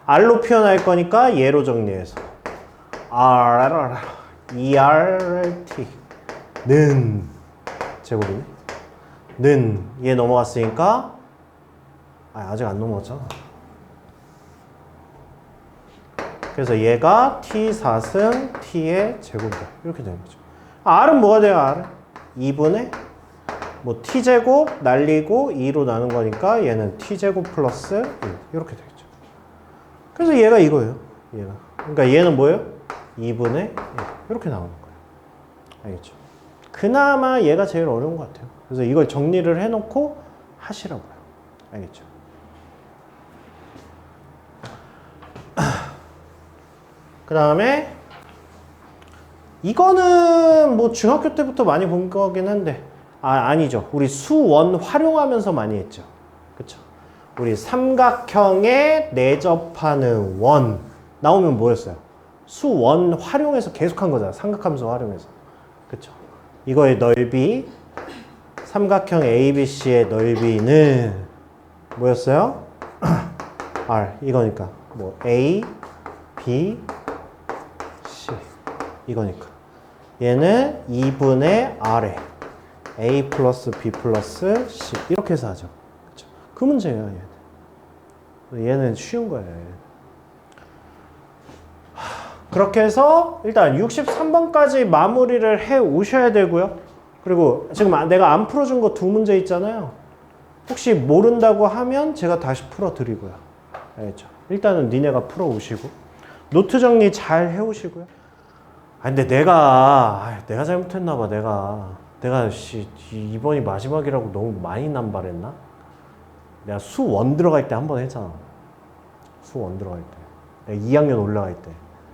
R로 표현할 거니까 얘로 정리해서 ERT 는 제곱이네. 는 얘 넘어갔으니까 아직 안 넘어갔잖아. 그래서 얘가 T4승 T의 제곱이다. 이렇게 되는 거죠. R은 뭐가 돼요? R은 2분의 뭐 T제곱 날리고 2로 나눈 거니까 얘는 T제곱 플러스 1 이렇게 되겠죠. 그래서 얘가 이거예요. 얘가. 그러니까 얘는 뭐예요? 2분의 1 이렇게 나오는 거예요. 알겠죠? 그나마 얘가 제일 어려운 것 같아요. 그래서 이걸 정리를 해놓고 하시라고요. 알겠죠? 그 다음에 이거는 뭐 중학교 때부터 많이 본 거긴 한데 아니죠. 우리 수원 활용하면서 많이 했죠. 그쵸? 우리 삼각형에 내접하는 원 나오면 뭐였어요? 수원 활용해서 계속 한 거잖아. 삼각함수 활용해서. 그쵸? 이거의 넓이, 삼각형 ABC의 넓이는 뭐였어요? R 이거니까 뭐 A, B, C 이거니까 얘는 2분의 R에 A 플러스 B 플러스 C 이렇게 해서 하죠. 그쵸? 그 문제예요. 얘는 쉬운 거예요. 얘는. 그렇게 해서 일단 63번까지 마무리를 해 오셔야 되고요. 그리고 지금 내가 안 풀어준 거 2문제 있잖아요. 혹시 모른다고 하면 제가 다시 풀어드리고요. 알겠죠? 일단은 니네가 풀어 오시고 노트 정리 잘 해 오시고요. 아 근데 내가 잘못했나 봐. 내가 이번이 마지막이라고 너무 많이 남발했나? 내가 수1 들어갈 때 한 번 했잖아. 수1 들어갈 때. 내가 2학년 올라갈 때.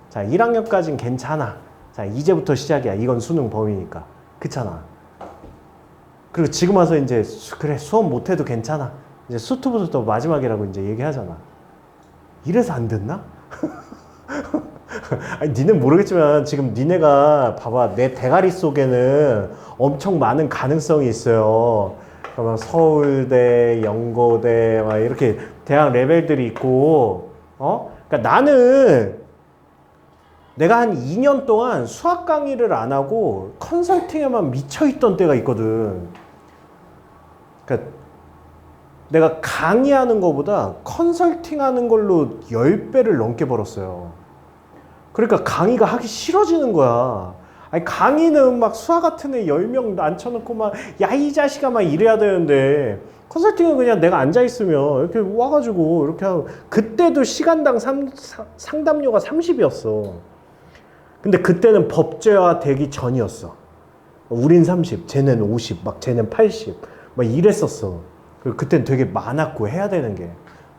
자, 1학년까진 괜찮아. 자, 이제부터 시작이야. 이건 수능 범위니까. 그렇잖아. 그리고 지금 와서 이제 그래 수업 못해도 괜찮아. 이제 수2부터 마지막이라고 이제 얘기하잖아. 이래서 안 됐나? 아니, 니는 모르겠지만 지금 니네가 봐봐 내 대가리 속에는 엄청 많은 가능성이 있어요. 그러면 서울대, 연고대 막 이렇게 대학 레벨들이 있고, 그러니까 나는 내가 한 2년 동안 수학 강의를 안 하고 컨설팅에만 미쳐있던 때가 있거든. 그러니까 내가 강의하는 것보다 컨설팅하는 걸로 10배를 넘게 벌었어요. 그러니까 강의가 하기 싫어지는 거야. 아니 강의는 막 수학 같은 애 10명 앉혀놓고 막 야 이 자식아 막 이래야 되는데 컨설팅은 그냥 내가 앉아있으면 이렇게 와가지고 이렇게 하고 그때도 시간당 상담료가 30이었어. 근데 그때는 법제화 되기 전이었어. 우린 30, 쟤는 50, 막 쟤는 80, 막 이랬었어. 그리고 그땐 되게 많았고 해야 되는 게.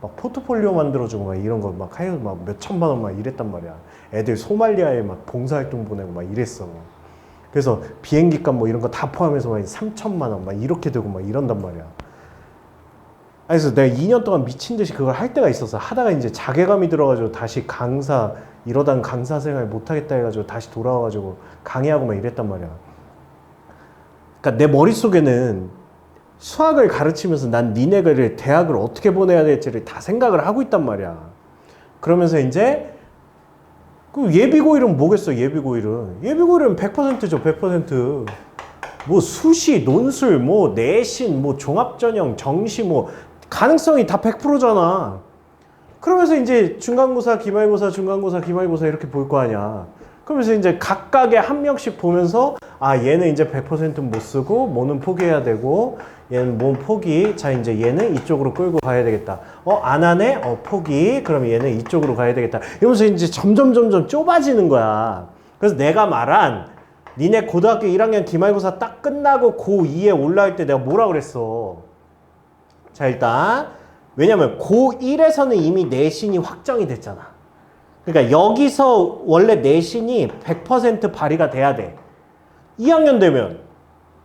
막 포트폴리오 만들어주고 막 이런 거 막 하여 막 몇 천만 원 막 이랬단 말이야. 애들 소말리아에 막 봉사활동 보내고 막 이랬어. 그래서 비행기값 뭐 이런 거 다 포함해서 막 3천만 원 막 이렇게 되고 막 이런단 말이야. 그래서 내가 2년 동안 미친 듯이 그걸 할 때가 있었어. 하다가 이제 자괴감이 들어가지고 다시 이러다가 강사 생활 못하겠다 해가지고 다시 돌아와가지고 강의하고 막 이랬단 말이야. 그러니까 내 머릿속에는 수학을 가르치면서 난 니네를 대학을 어떻게 보내야 될지를 다 생각을 하고 있단 말이야. 그러면서 이제 그 예비고일은 뭐겠어? 예비고일은 100%죠. 100%. 뭐 수시, 논술, 뭐 내신, 뭐 종합전형, 정시 뭐 가능성이 다 100%잖아. 그러면서 이제 중간고사, 기말고사, 중간고사, 기말고사 이렇게 볼 거 아니야. 그러면서 이제 각각의 한 명씩 보면서 아 얘는 이제 100% 못 쓰고 뭐는 포기해야 되고 얘는 뭐 포기. 자 이제 얘는 이쪽으로 끌고 가야 되겠다. 안 하네? 포기. 그럼 얘는 이쪽으로 가야 되겠다. 이러면서 이제 점점 좁아지는 거야. 그래서 내가 말한 니네 고등학교 1학년 기말고사 딱 끝나고 고2에 올라올 때 내가 뭐라 그랬어? 자 일단 왜냐면 고1에서는 이미 내신이 확정이 됐잖아. 그러니까 여기서 원래 내신이 100% 발휘가 돼야 돼. 2학년 되면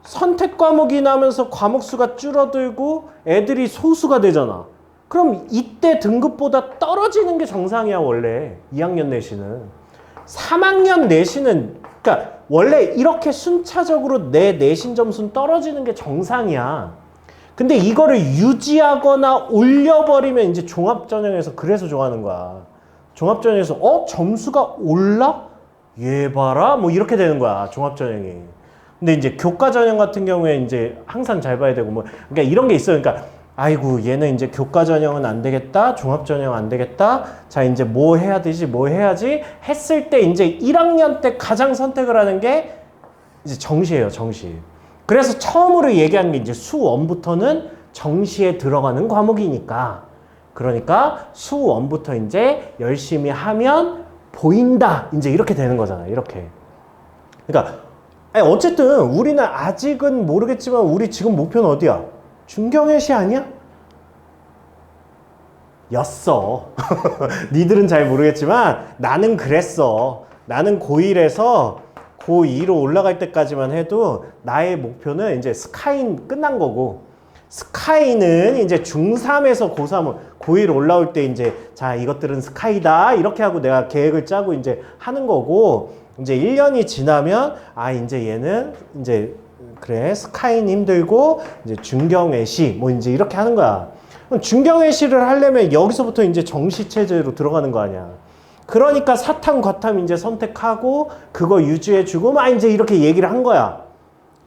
선택 과목이 나면서 과목 수가 줄어들고 애들이 소수가 되잖아. 그럼 이때 등급보다 떨어지는 게 정상이야 원래 2학년 내신은. 3학년 내신은 그러니까 원래 이렇게 순차적으로 내 내신 점수는 떨어지는 게 정상이야. 근데 이거를 유지하거나 올려버리면 이제 종합전형에서 그래서 좋아하는 거야. 종합전형에서 점수가 올라? 얘 봐라? 뭐 이렇게 되는 거야 종합전형이. 근데 이제 교과전형 같은 경우에 이제 항상 잘 봐야 되고 뭐 그러니까 이런 게 있어요. 그러니까 아이고 얘는 이제 교과전형은 안 되겠다, 종합전형 안 되겠다. 자 이제 뭐 해야 되지, 뭐 해야지 했을 때 이제 1학년 때 가장 선택을 하는 게 이제 정시예요, 정시. 그래서 처음으로 얘기한 게 이제 수1부터는 정시에 들어가는 과목이니까. 그러니까 수1부터 이제 열심히 하면 보인다. 이제 이렇게 되는 거잖아. 이렇게. 그러니까 어쨌든 우리는 아직은 모르겠지만 우리 지금 목표는 어디야? 중경외시 아니야? 였어. 니들은 잘 모르겠지만 나는 그랬어. 나는 고1에서 고2로 올라갈 때까지만 해도 나의 목표는 이제 스카이는 끝난 거고 스카이는 이제 중3에서 고3, 고1 올라올 때 이제 자 이것들은 스카이다 이렇게 하고 내가 계획을 짜고 이제 하는 거고 이제 1년이 지나면 아 이제 얘는 이제 그래 스카이는 힘들고 이제 중경외시 뭐 이제 이렇게 하는 거야. 그럼 중경외시를 하려면 여기서부터 이제 정시 체제로 들어가는 거 아니야. 그러니까 사탐, 과탐 이제 선택하고 그거 유지해주고 막 이제 이렇게 얘기를 한 거야.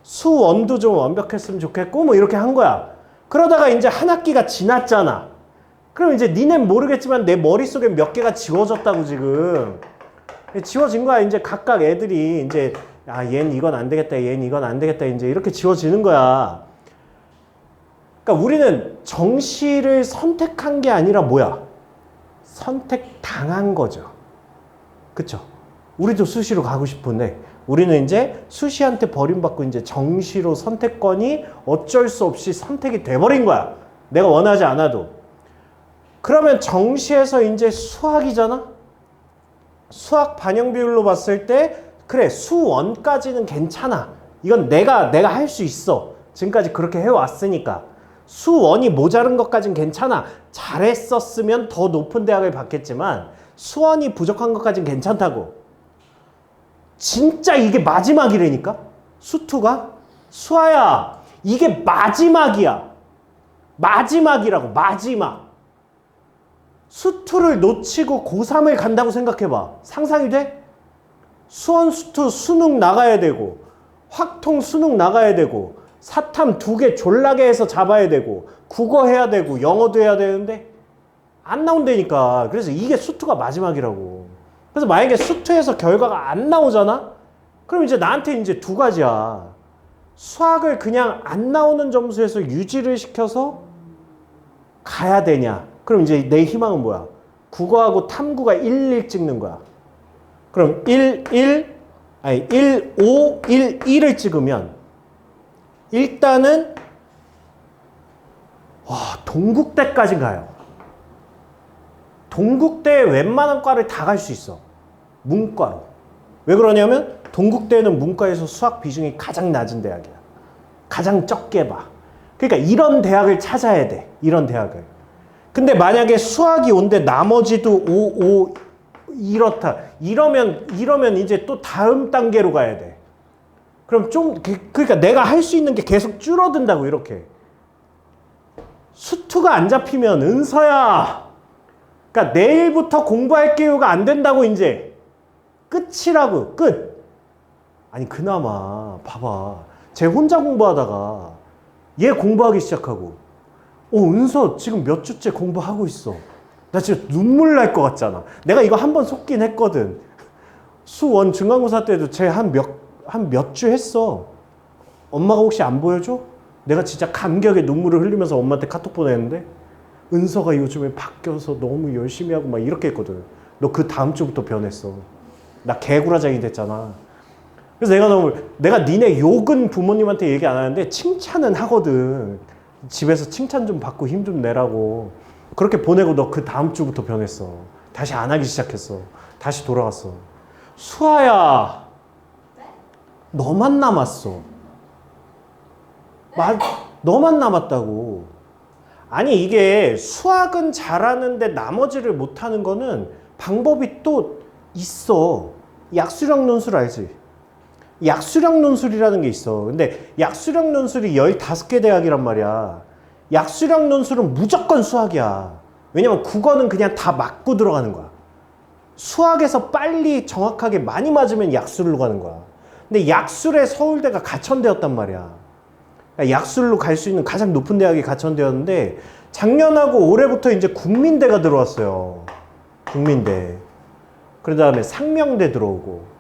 수1도 좀 완벽했으면 좋겠고 뭐 이렇게 한 거야. 그러다가 이제 한 학기가 지났잖아. 그럼 이제 니넨 모르겠지만 내 머릿속에 몇 개가 지워졌다고 지금. 지워진 거야. 이제 각각 애들이 이제 아, 얘는 이건 안 되겠다. 얘는 이건 안 되겠다. 이제 이렇게 지워지는 거야. 그러니까 우리는 정시를 선택한 게 아니라 뭐야? 선택당한 거죠. 그쵸? 우리도 수시로 가고 싶은데 우리는 이제 수시한테 버림받고 이제 정시로 선택권이 어쩔 수 없이 선택이 돼버린 거야. 내가 원하지 않아도. 그러면 정시에서 이제 수학이잖아? 수학 반영 비율로 봤을 때 그래 수원까지는 괜찮아. 이건 내가 할 수 있어. 지금까지 그렇게 해왔으니까. 수원이 모자른 것까진 괜찮아. 잘했었으면 더 높은 대학을 받겠지만 수원이 부족한 것까진 괜찮다고. 진짜 이게 마지막이라니까? 수투가? 수아야, 이게 마지막이야. 마지막이라고, 마지막. 수투를 놓치고 고3을 간다고 생각해봐. 상상이 돼? 수원, 수투, 수능 나가야 되고, 확통 수능 나가야 되고, 사탐 2개 졸라게 해서 잡아야 되고, 국어 해야 되고, 영어도 해야 되는데, 안 나온다니까. 그래서 이게 수투가 마지막이라고. 그래서 만약에 수투에서 결과가 안 나오잖아? 그럼 이제 나한테 이제 두 가지야. 수학을 그냥 안 나오는 점수에서 유지를 시켜서 가야 되냐? 그럼 이제 내 희망은 뭐야? 국어하고 탐구가 1, 1 찍는 거야. 그럼 1, 5, 1, 1을 찍으면 일단은 동국대까지 가요. 동국대에 웬만한 과를 다 갈 수 있어. 문과로. 왜 그러냐면 동국대는 문과에서 수학 비중이 가장 낮은 대학이야. 가장 적게 봐. 그러니까 이런 대학을 찾아야 돼. 이런 대학을. 근데 수학이 온데 나머지도 5, 이렇다. 이러면 이제 또 다음 단계로 가야 돼. 그럼 그러니까 내가 할 수 있는 게 계속 줄어든다고, 이렇게. 수투가 안 잡히면 은서야. 그러니까 내일부터 공부할게요가 안 된다고, 이제. 끝이라고, 끝. 아니, 그나마, 봐봐. 쟤 혼자 공부하다가 얘 공부하기 시작하고, 은서 지금 몇 주째 공부하고 있어. 나 진짜 눈물 날 것 같잖아. 내가 이거 한 번 속긴 했거든. 수원 중간고사 때도 쟤 한 몇 주 했어. 엄마가 혹시 안 보여줘? 내가 진짜 감격에 눈물을 흘리면서 엄마한테 카톡 보냈는데, 은서가 요즘에 바뀌어서 너무 열심히 하고 막 이렇게 했거든. 너 그 다음 주부터 변했어. 나 개구라장이 됐잖아. 그래서 내가 니네 욕은 부모님한테 얘기 안 하는데 칭찬은 하거든. 집에서 칭찬 좀 받고 힘 좀 내라고. 그렇게 보내고 너 그 다음 주부터 변했어. 다시 안 하기 시작했어. 다시 돌아왔어. 수아야. 너만 남았어. 너만 남았다고. 아니, 이게 수학은 잘하는데 나머지를 못하는 거는 방법이 또 있어. 약수령 논술 알지? 약수령 논술이라는 게 있어. 근데 약수령 논술이 15개 대학이란 말이야. 약수령 논술은 무조건 수학이야. 왜냐면 국어는 그냥 다 맞고 들어가는 거야. 수학에서 빨리 정확하게 많이 맞으면 약술로 가는 거야. 근데 약술에 서울대가 가천대였단 말이야. 약술로 갈 수 있는 가장 높은 대학이 가천대였는데 작년하고 올해부터 이제 국민대가 들어왔어요. 국민대. 그 다음에 상명대 들어오고.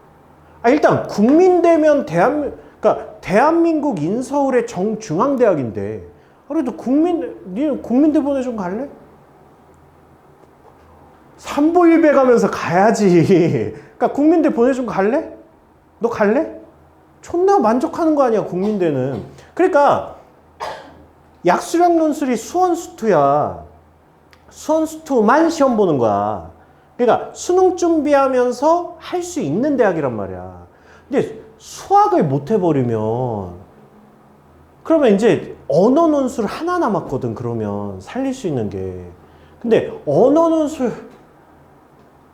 일단 국민대면 대한민국 인서울의 정중앙대학인데, 그래도 니는 국민대 보내 좀 갈래? 삼보일배 가면서 가야지. 그러니까 국민대 보내 좀 갈래? 너 갈래? 존나 만족하는 거 아니야, 국민대는. 그러니까 약수령 논술이 수원수투야. 수원수투만 시험 보는 거야. 그러니까 수능 준비하면서 할 수 있는 대학이란 말이야. 근데 수학을 못 해버리면, 그러면 이제 언어 논술 하나 남았거든. 그러면 살릴 수 있는 게. 근데 언어 논술,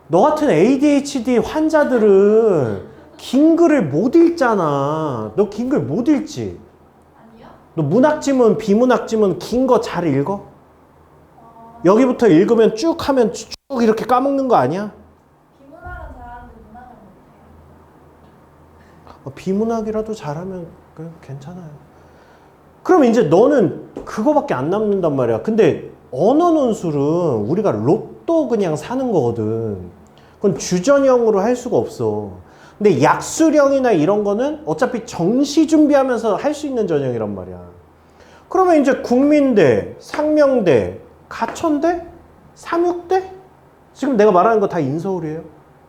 너 같은 ADHD 환자들은 긴 글을 못 읽잖아. 너 긴 글 못 읽지? 아니요? 너 문학지문, 비문학지문 긴 거 잘 읽어? 여기부터 읽으면 쭉 하면 쭉 이렇게 까먹는 거 아니야? 비문학은 잘하는데 문학은 못해요. 비문학이라도 잘하면 괜찮아요. 그럼 이제 너는 그거밖에 안 남는단 말이야. 근데 언어 논술은 우리가 로또 그냥 사는 거거든. 그건 주전형으로 할 수가 없어. 근데 약수령이나 이런 거는 어차피 정시 준비하면서 할 수 있는 전형이란 말이야. 그러면 이제 국민대, 상명대, 가천대, 삼육대? 지금 내가 말하는 거 다 인서울이에요.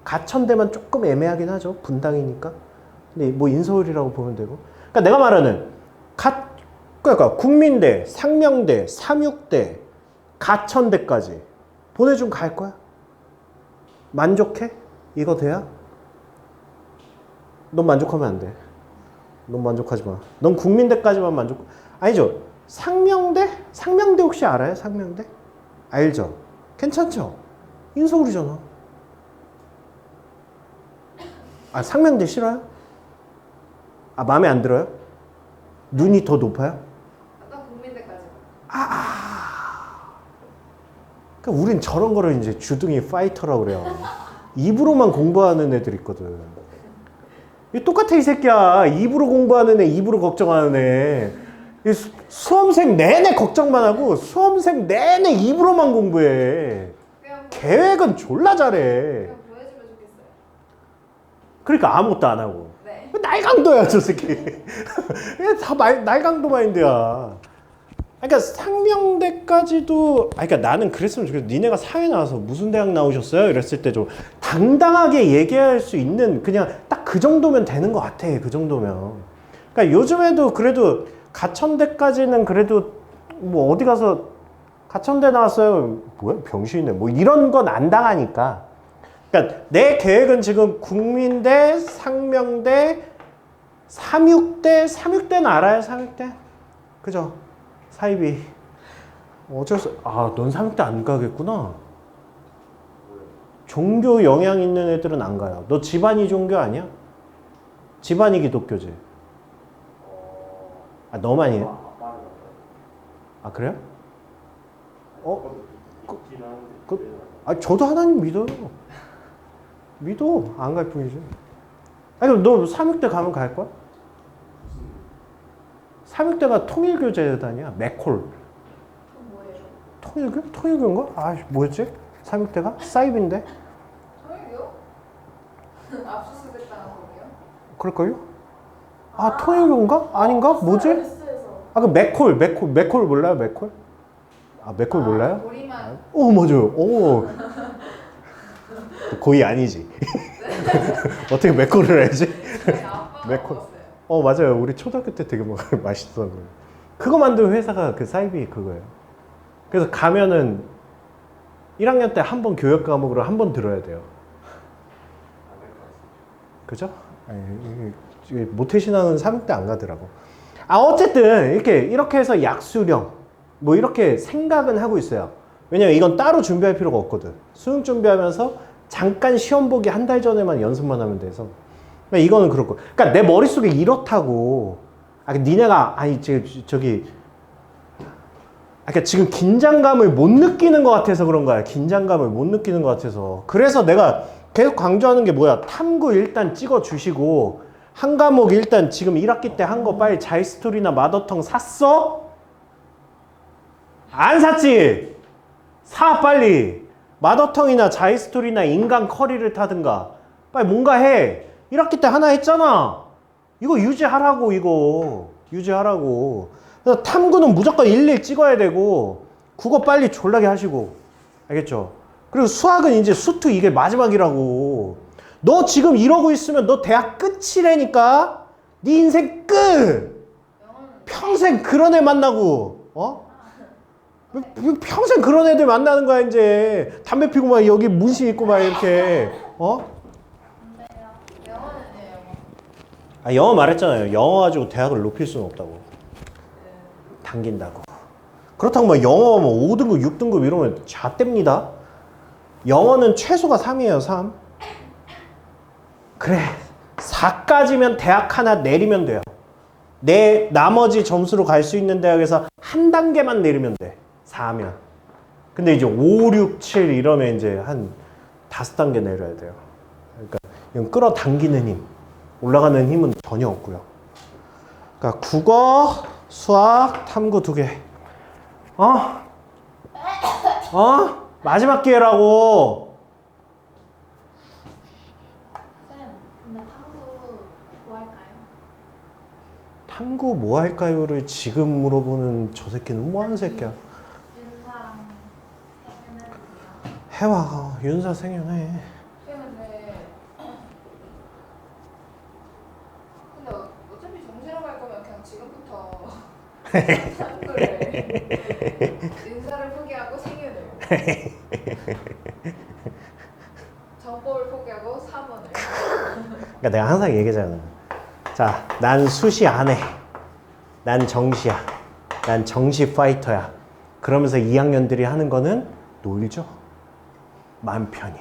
가천대만 조금 애매하긴 하죠. 분당이니까. 근데 뭐 인서울이라고 보면 되고. 그러니까 내가 말하는 그러니까 국민대, 상명대, 삼육대, 가천대까지 보내주면 갈 거야? 만족해? 이거 돼야? 넌 만족하면 안 돼. 넌 만족하지 마. 넌 국민대까지만 만족. 아니죠. 상명대? 상명대 혹시 알아요? 상명대? 알죠? 괜찮죠? 인서울이잖아. 아, 상명대 싫어요? 아, 마음에 안 들어요? 눈이 더 높아요? 아까 국민대까지. 그러니까 우린 저런 거를 이제 주둥이 파이터라고 그래요. 입으로만 공부하는 애들 있거든. 이 똑같아, 이 새끼야. 입으로 공부하는 애, 입으로 걱정하는 애. 이 수험생 내내 걱정만 하고 수험생 내내 입으로만 공부해. 계획은 졸라 잘해. 그냥 보여주면 좋겠어요. 그러니까 아무것도 안 하고. 네. 날강도야, 저 새끼. 다 날강도 마인드야. 그러니까 상명대까지도, 그러니까 나는 그랬으면 좋겠어. 니네가 사회 나와서 무슨 대학 나오셨어요? 이랬을 때 좀 당당하게 얘기할 수 있는, 그냥 딱 그 정도면 되는 것 같아. 그 정도면. 그러니까 요즘에도 그래도 가천대까지는 그래도 뭐 어디 가서 가천대 나왔어요. 뭐야? 병신이네. 뭐 이런 건 안 당하니까. 그러니까 내 계획은 지금 국민대, 상명대, 삼육대는 알아요? 삼육대? 그죠? 사이비. 어쩔 수, 넌 삼육대 안 가겠구나. 종교 영향 있는 애들은 안 가요. 너 집안이 종교 아니야? 집안이 기독교지? 아, 너만이네? 아, 그래요? 저도 하나님 믿어요. 믿어. 안 갈 뿐이지. 아니, 그럼 너 삼육대 가면 갈 거야? 삼육대가 통일교재단이야. 맥콜. 그건 뭐예요? 통일교? 통일교인가? 아, 뭐였지? 삼육대가? 사이비인데? 저희요? 압수수색당한 거예요? 그럴걸요? 아, 통일교인가? 아닌가? 뭐지? 아, 그 맥콜 몰라요? 맥콜? 아, 맥콜 몰라요? 우리만 맞아요. 거의 아니지. 어떻게 맥콜을 알지? 저희 아빠가 맥콜. 먹었어요. 맞아요. 우리 초등학교 때 되게 맛있어. 그거 만든 회사가 그 사이비 그거예요. 그래서 가면은 1학년 때 한 번 교육 과목으로 한 번 들어야 돼요. 그죠? 모태신앙은 3대 안 가더라고. 어쨌든 이렇게 해서 약수령 뭐 이렇게 생각은 하고 있어요. 왜냐면 이건 따로 준비할 필요가 없거든. 수능 준비하면서 잠깐 시험 보기 한 달 전에만 연습만 하면 돼서. 그러니까 이거는 그렇고. 그러니까 내 머릿속에 이렇다고. 니네가 그러니까 지금 긴장감을 못 느끼는 것 같아서 그런 거야. 긴장감을 못 느끼는 것 같아서. 그래서 내가 계속 강조하는 게 뭐야. 탐구 일단 찍어주시고 한 과목 일단 지금 1학기 때 한 거 빨리 자이스토리나 마더텅 샀어? 안 샀지? 사 빨리. 마더텅이나 자이스토리나 인간 커리를 타든가 빨리 뭔가 해. 1학기 때 하나 했잖아. 이거 유지하라고. 이거 유지하라고. 그래서 탐구는 무조건 일일 찍어야 되고 국어 빨리 졸라게 하시고 알겠죠? 그리고 수학은 이제 수투 이게 마지막이라고. 너 지금 이러고 있으면 너 대학 끝이라니까. 네 인생 끝. 평생 그런 애 만나고 평생 그런 애들 만나는 거야. 이제 담배 피고 막 여기 문신 있고 막 이렇게 영어는요, 영어 말했잖아요. 영어 가지고 대학을 높일 수는 없다고. 당긴다고. 그렇다고 막 영어 뭐 5등급 6등급 이러면 잣됩니다. 영어는 최소가 3이에요. 3. 그래 4까지면 대학 하나 내리면 돼요. 내 나머지 점수로 갈 수 있는 대학에서 한 단계만 내리면 돼. 4면. 근데 이제 5, 6, 7 이러면 이제 한 5단계 내려야 돼요. 그러니까 이건 끌어당기는 힘. 올라가는 힘은 전혀 없고요. 그러니까 국어, 수학, 탐구 2개. 마지막 기회라고. 탐구 뭐 할까요를 지금 물어보는 저 새끼는 뭐 하는 새끼야? 윤사랑 생일은 해와. 윤사 생연해. 생일인데 근데 어차피 정시로 갈 거면 그냥 지금부터 탐구를 윤사를 포기하고 생일을 정법을 포기하고 3원을 그러니까 내가 항상 얘기하잖아. 자, 난 수시 안 해. 난 정시야. 난 정시 파이터야. 그러면서 2학년들이 하는 거는 놀죠. 마음 편히.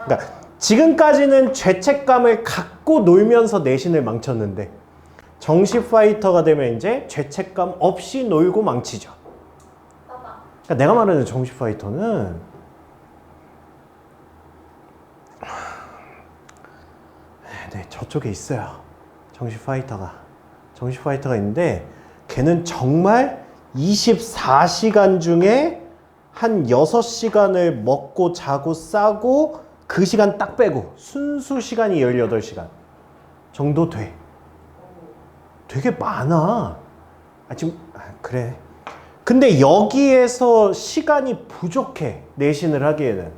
그러니까 지금까지는 죄책감을 갖고 놀면서 내신을 망쳤는데 정시 파이터가 되면 이제 죄책감 없이 놀고 망치죠. 그러니까 내가 말하는 정시 파이터는 네, 저쪽에 있어요. 정시 파이터가 있는데 걔는 정말 24시간 중에 한 6시간을 먹고 자고 싸고 그 시간 딱 빼고 순수 시간이 18시간 정도 돼. 되게 많아. 그래. 근데 여기에서 시간이 부족해. 내신을 하기에는.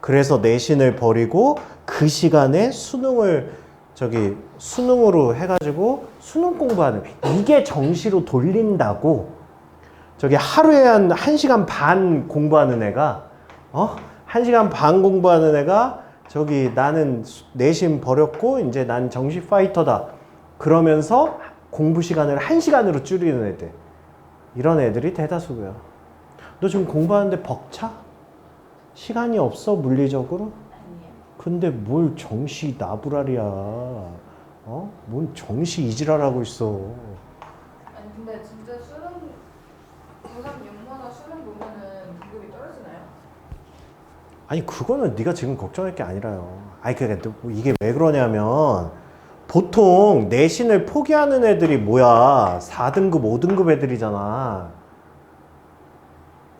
그래서 내신을 버리고 그 시간에 수능으로 해가지고 수능 공부하는, 이게 정시로 돌린다고. 저기 하루에 한 1시간 반 공부하는 애가 1시간 반 공부하는 애가 저기 나는 내신 버렸고 이제 난 정시 파이터다 그러면서 공부 시간을 1시간으로 줄이는 애들, 이런 애들이 대다수고요. 너 지금 공부하는데 벅차? 시간이 없어 물리적으로? 아니에요. 근데 뭘 정시 나부랄이야. 뭔 정시 이지랄하고 있어. 아니 근데 진짜 수능 고3 6만원 수능 보면은 등급이 떨어지나요? 아니 그거는 네가 지금 걱정할 게 아니라요. 아니 그러니까 이게 왜 그러냐면 보통 내신을 포기하는 애들이 뭐야, 4등급 5등급 애들이잖아.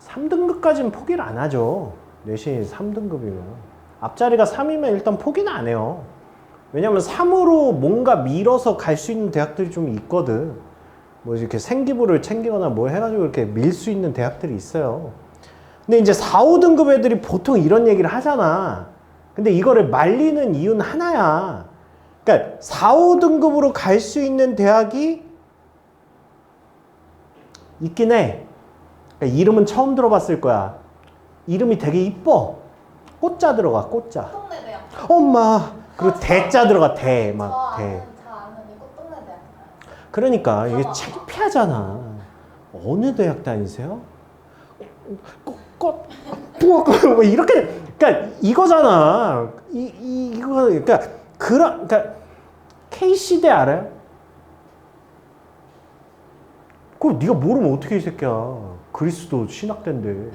3등급까지는 포기를 안 하죠. 내신이 3등급이면 앞자리가 3이면 일단 포기는 안 해요. 왜냐면 3으로 뭔가 밀어서 갈 수 있는 대학들이 좀 있거든. 뭐 이렇게 생기부를 챙기거나 뭐 해가지고 이렇게 밀 수 있는 대학들이 있어요. 근데 이제 4, 5등급 애들이 보통 이런 얘기를 하잖아. 근데 이거를 말리는 이유는 하나야. 그러니까 4, 5등급으로 갈 수 있는 대학이 있긴 해. 그러니까 이름은 처음 들어봤을 거야. 이름이 되게 이뻐. 꽃자 들어가, 꽃자. 꽃동네 대학. 엄마. 그리고 대자 들어가, 대. 막, 대. 저 아는데 꽃동네 대학. 그러니까 이게 창피하잖아. 어느 대학 다니세요? 뭐 이렇게, 그러니까 이거잖아. 이거, 그러니까 K시대 알아요? 그럼 네가 모르면 어떻게 이 새끼야. 그리스도 신학대인데.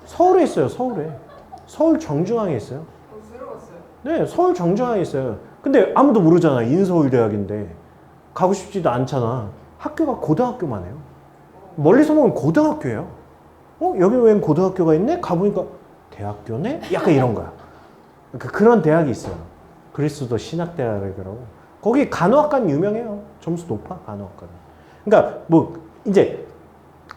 서울에 있어요, 서울에. 서울 정중앙에 있어요. 들어봤어요. 네, 서울 정중앙에 있어요. 근데 아무도 모르잖아. 인서울대학인데. 가고 싶지도 않잖아. 학교가 고등학교만 해요. 멀리서 보면 고등학교예요. 여기 웬 고등학교가 있네? 가보니까 대학교네? 약간 이런 거야. 그런 대학이 있어요. 그리스도 신학대학이라고. 거기 간호학과는 유명해요. 점수 높아, 간호학과는. 그러니까 뭐 이제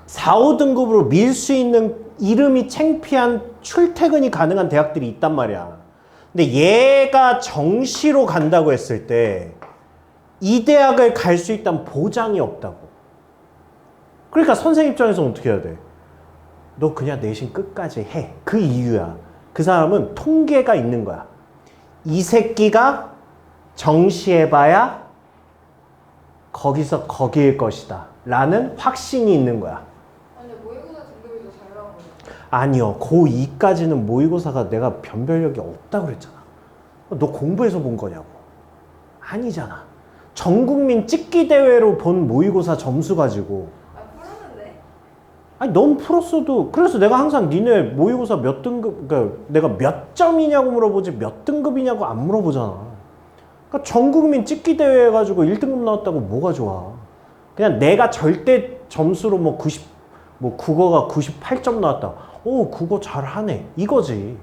4, 5등급으로 밀 수 있는 이름이 창피한 출퇴근이 가능한 대학들이 있단 말이야. 근데 얘가 정시로 간다고 했을 때 이 대학을 갈 수 있다는 보장이 없다고. 그러니까 선생님 입장에서는 어떻게 해야 돼? 너 그냥 내신 끝까지 해. 그 이유야. 그 사람은 통계가 있는 거야. 이 새끼가 정시해봐야 거기서 거기일 것이다 라는 확신이 있는 거야. 근데 모의고사 등급이 더 잘 나온 거죠? 아니요. 고2까지는 모의고사가 내가 변별력이 없다고 그랬잖아. 너 공부해서 본 거냐고. 아니잖아. 전국민 찍기 대회로 본 모의고사 점수 가지고. 풀었는데. 아니 넌 풀었어도. 그래서 내가 항상 니네 모의고사 몇 등급, 그러니까 내가 몇 점이냐고 물어보지 몇 등급이냐고 안 물어보잖아. 그러니까 전국민 찍기 대회 해가지고 1등급 나왔다고 뭐가 좋아. 그냥 내가 절대 점수로 뭐 90, 뭐 국어가 98점 나왔다. 국어 잘하네. 이거지.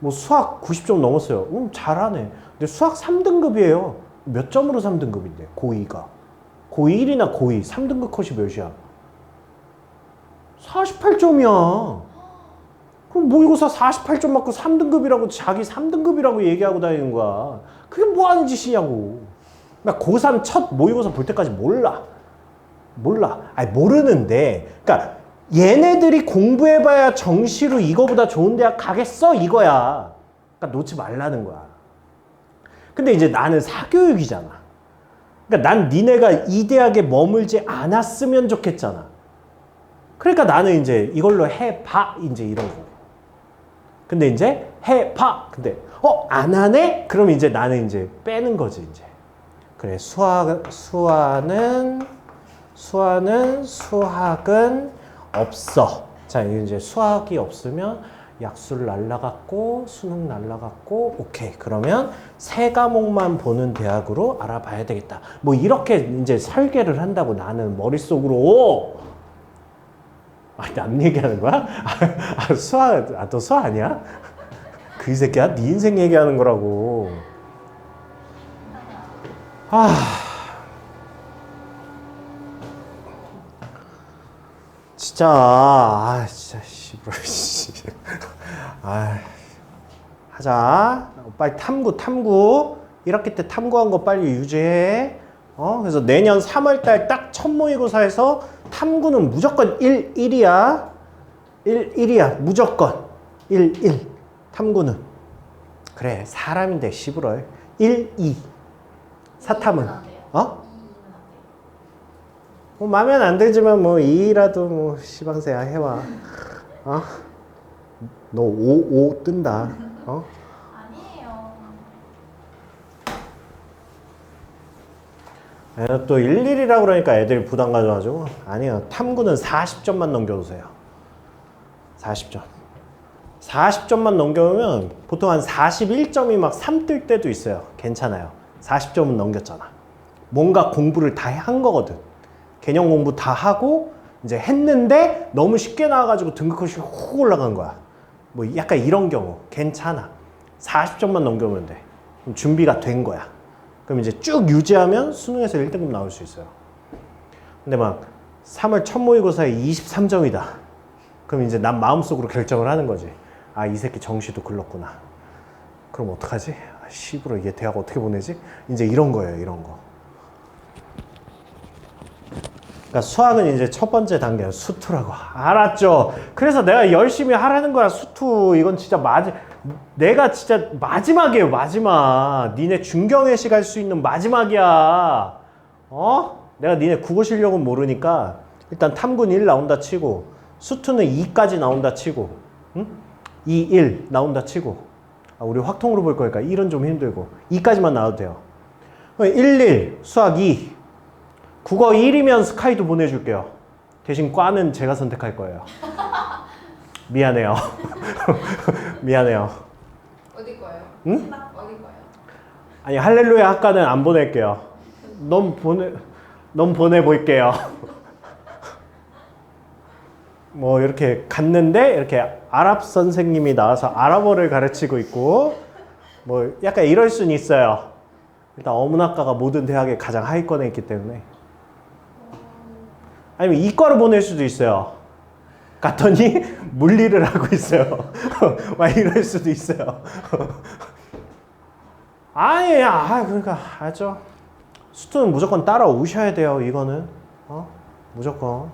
뭐 수학 90점 넘었어요. 잘하네. 근데 수학 3등급이에요. 몇 점으로 3등급인데 고2가. 고1 이나 고2 3등급 컷이 몇이야? 48점이야. 그럼 모의고사 48점 맞고 3등급이라고 자기 3등급이라고 얘기하고 다니는 거야. 그게 뭐 하는 짓이냐고. 나 고3 첫 모의고사 볼 때까지 몰라. 아니 모르는데, 그러니까 얘네들이 공부해봐야 정시로 이거보다 좋은 대학 가겠어 이거야. 그러니까 놓지 말라는 거야. 근데 이제 나는 사교육이잖아. 그러니까 난 니네가 이 대학에 머물지 않았으면 좋겠잖아. 그러니까 나는 이제 이걸로 해봐 이제 이런 거. 근데 이제 해봐. 근데 안 하네? 그럼 이제 나는 이제 빼는 거지 이제. 그래 수학은 없어. 자 이제 수학이 없으면 약술 날라갔고 수능 날라갔고 오케이. 그러면 세 과목만 보는 대학으로 알아봐야 되겠다. 뭐 이렇게 이제 설계를 한다고 나는 머릿속으로. 남 얘기하는 거야? 수학, 너 수학 아니야? 그 이 새끼야? 네 인생 얘기하는 거라고. 진짜, 진짜, 씨발, 씨. 하자. 빨리 탐구. 1학기 때 탐구한 거 빨리 유지해. 그래서 내년 3월달 딱 첫 모의고사에서 탐구는 무조건 1이야. 1이야. 무조건. 1. 탐구는. 그래. 사람인데, 씨부럴. 1, 2. 사탐은. 뭐, 마음에 안 들지만, 뭐, 2라도 뭐, 시방새야 해와. 너 5 뜬다. 또 1, 1이라고 그러니까 애들이 부담 가져가지고. 아니요. 탐구는 40점만 넘겨주세요. 40점. 40점만 넘겨오면 보통 한 41점이 막 3 뜰 때도 있어요. 괜찮아요. 40점은 넘겼잖아. 뭔가 공부를 다 한 거거든. 개념 공부 다 하고 이제 했는데 너무 쉽게 나와가지고 등급컷이 훅 올라간 거야. 뭐 약간 이런 경우 괜찮아. 40점만 넘겨오면 돼. 그럼 준비가 된 거야. 그럼 이제 쭉 유지하면 수능에서 1등급 나올 수 있어요. 근데 막 3월 첫 모의고사에 23점이다. 그럼 이제 난 마음속으로 결정을 하는 거지. 이 새끼 정시도 글렀구나. 그럼 어떡하지? 씨부러 얘 대학 어떻게 보내지? 이제 이런 거예요, 이런 거. 그러니까 수학은 이제 첫 번째 단계야. 수투라고. 알았죠? 그래서 내가 열심히 하라는 거야. 수투. 이건 진짜 내가 진짜 마지막이에요. 마지막. 니네 중경외시 갈 수 있는 마지막이야. 내가 니네 국어 실력은 모르니까 일단 탐구는 1 나온다 치고 수투는 2까지 나온다 치고 2, 1 나온다 치고 우리 확통으로 볼 거니까 1은 좀 힘들고 2까지만 나와도 돼요. 1, 1 수학 2 국어 1이면 스카이도 보내줄게요. 대신 과는 제가 선택할 거예요. 미안해요. 미안해요. 어디 거예요? 응? 어디 거예요? 아니 할렐루야 학과는 안 보낼게요. 넌 보내볼게요. 뭐 이렇게 갔는데 이렇게 아랍 선생님이 나와서 아랍어를 가르치고 있고 뭐 약간 이럴 수는 있어요. 일단 어문학과가 모든 대학의 가장 하위권에 있기 때문에. 아니면 이과로 보낼 수도 있어요. 갔더니 물리를 하고 있어요. 막 이럴 수도 있어요. 아니야. 그러니까 알죠. 수투는 무조건 따라오셔야 돼요. 이거는 무조건.